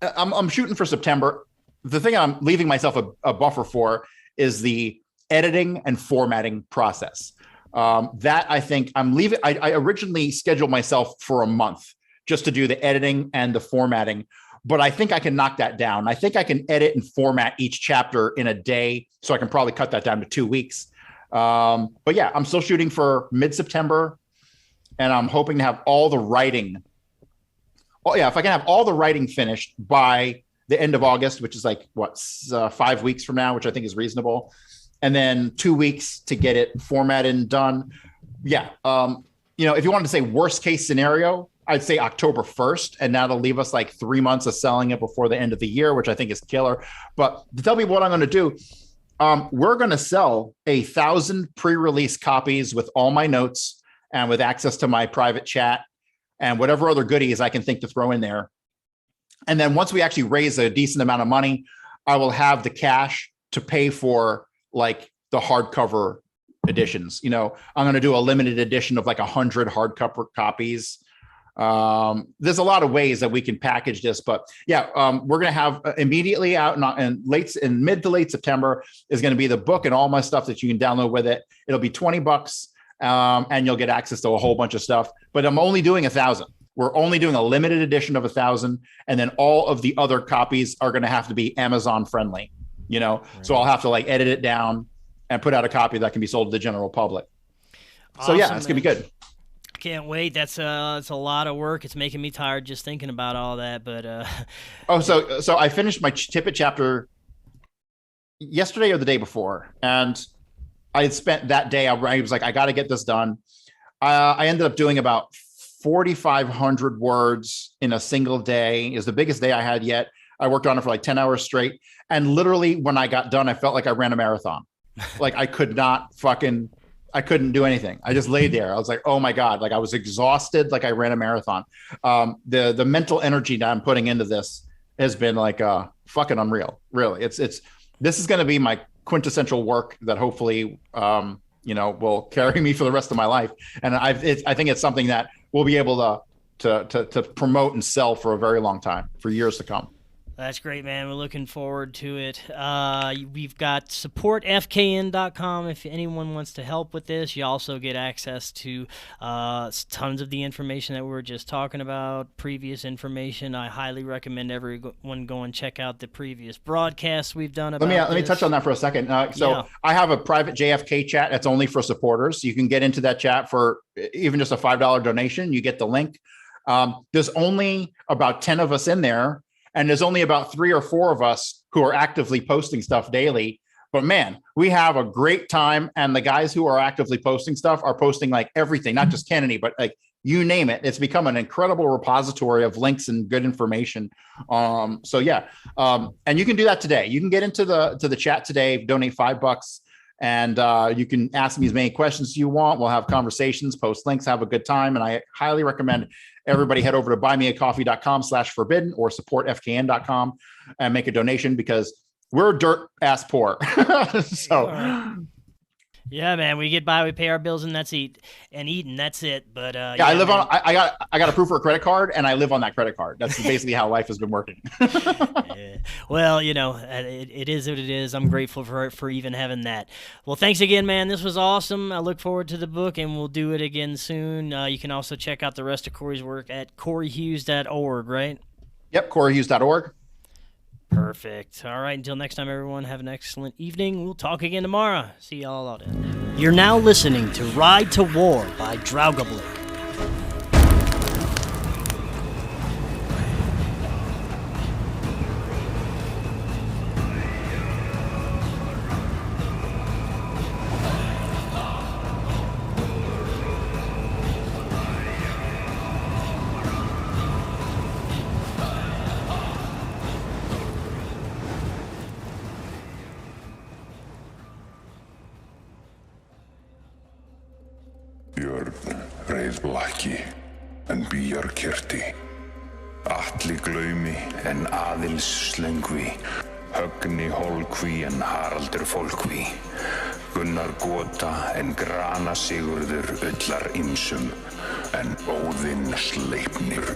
S2: I'm shooting for September. The thing I'm leaving myself a buffer for is the editing and formatting process. That I think I'm leaving. I originally scheduled myself for a month just to do the editing and the formatting. But I think I can knock that down. I think I can edit and format each chapter in a day. So I can probably cut that down to 2 weeks. But yeah, I'm still shooting for mid-September, and I'm hoping to have all the writing. Oh yeah, if I can have all the writing finished by the end of August, which is like 5 weeks from now, which I think is reasonable. And then 2 weeks to get it formatted and done. Yeah. If you wanted to say worst case scenario, I'd say October 1st, and that'll leave us like 3 months of selling it before the end of the year, which I think is killer. But to tell me what I'm going to do, we're going to sell 1,000 pre-release copies with all my notes and with access to my private chat and whatever other goodies I can think to throw in there. And then once we actually raise a decent amount of money, I will have the cash to pay for like the hardcover editions. I'm going to do a limited edition of like 100 hardcover copies. There's a lot of ways that we can package this, but yeah, we're going to have immediately out in mid to late September is going to be the book and all my stuff that you can download with it. It'll be $20, and you'll get access to a whole bunch of stuff, but I'm only doing 1,000. We're only doing a limited edition of 1,000. And then all of the other copies are going to have to be Amazon friendly, right. So I'll have to like edit it down and put out a copy that can be sold to the general public. Awesome, so yeah, it's going to be good.
S1: Can't wait. It's a lot of work. It's making me tired just thinking about all that. But
S2: so I finished my Tippit chapter yesterday or the day before, and I had spent that day. I was like, I got to get this done. I ended up doing about 4,500 words in a single day. Is the biggest day I had yet. I worked on it for like 10 hours straight, and literally when I got done, I felt like I ran a marathon. Like I couldn't do anything. I just laid there. I was like, oh my God, like I was exhausted. Like I ran a marathon. The mental energy that I'm putting into this has been like fucking unreal. Really. This is going to be my quintessential work that hopefully, will carry me for the rest of my life. And I think it's something that we'll be able to promote and sell for a very long time, for years to come.
S1: That's great, man. We're looking forward to it. We've got supportfkn.com if anyone wants to help with this. You also get access to tons of the information that we were just talking about, previous information. I highly recommend everyone go and check out the previous broadcasts we've done about
S2: Let me touch on that for a second. I have a private JFK chat that's only for supporters. You can get into that chat for even just a $5 donation. You get the link. There's only about 10 of us in there. And there's only about 3 or 4 of us who are actively posting stuff daily. But man, we have a great time. And the guys who are actively posting stuff are posting like everything, not just Kennedy, but like you name it. It's become an incredible repository of links and good information. And you can do that today. You can get into the chat today, donate $5, and you can ask me as many questions as you want. We'll have conversations, post links, have a good time. And I highly recommend everybody head over to buymeacoffee.com/forbidden or supportfkn.com and make a donation because we're dirt ass poor.
S1: Yeah, man, we get by, we pay our bills, and that's eating. That's it. But
S2: I live on. I got approved for a credit card, and I live on that credit card. That's basically how life has been working.
S1: Yeah. Well, it is what it is. I'm grateful for even having that. Well, thanks again, man. This was awesome. I look forward to the book, and we'll do it again soon. You can also check out the rest of Cory's work at coryhughes.org, right?
S2: Yep, coryhughes.org.
S1: Perfect. All right, until next time, everyone, have an excellent evening. We'll talk again tomorrow. See y'all out there. You're now listening to Ride to War by Draugablikk.
S6: Blakki en bíjarkerti Atli glaumi en aðils slöngvi Högni hólkvi en Haraldur fólkvi Gunnar gota en Grana Sigurður ullar ymsum En Óðinn sleipnir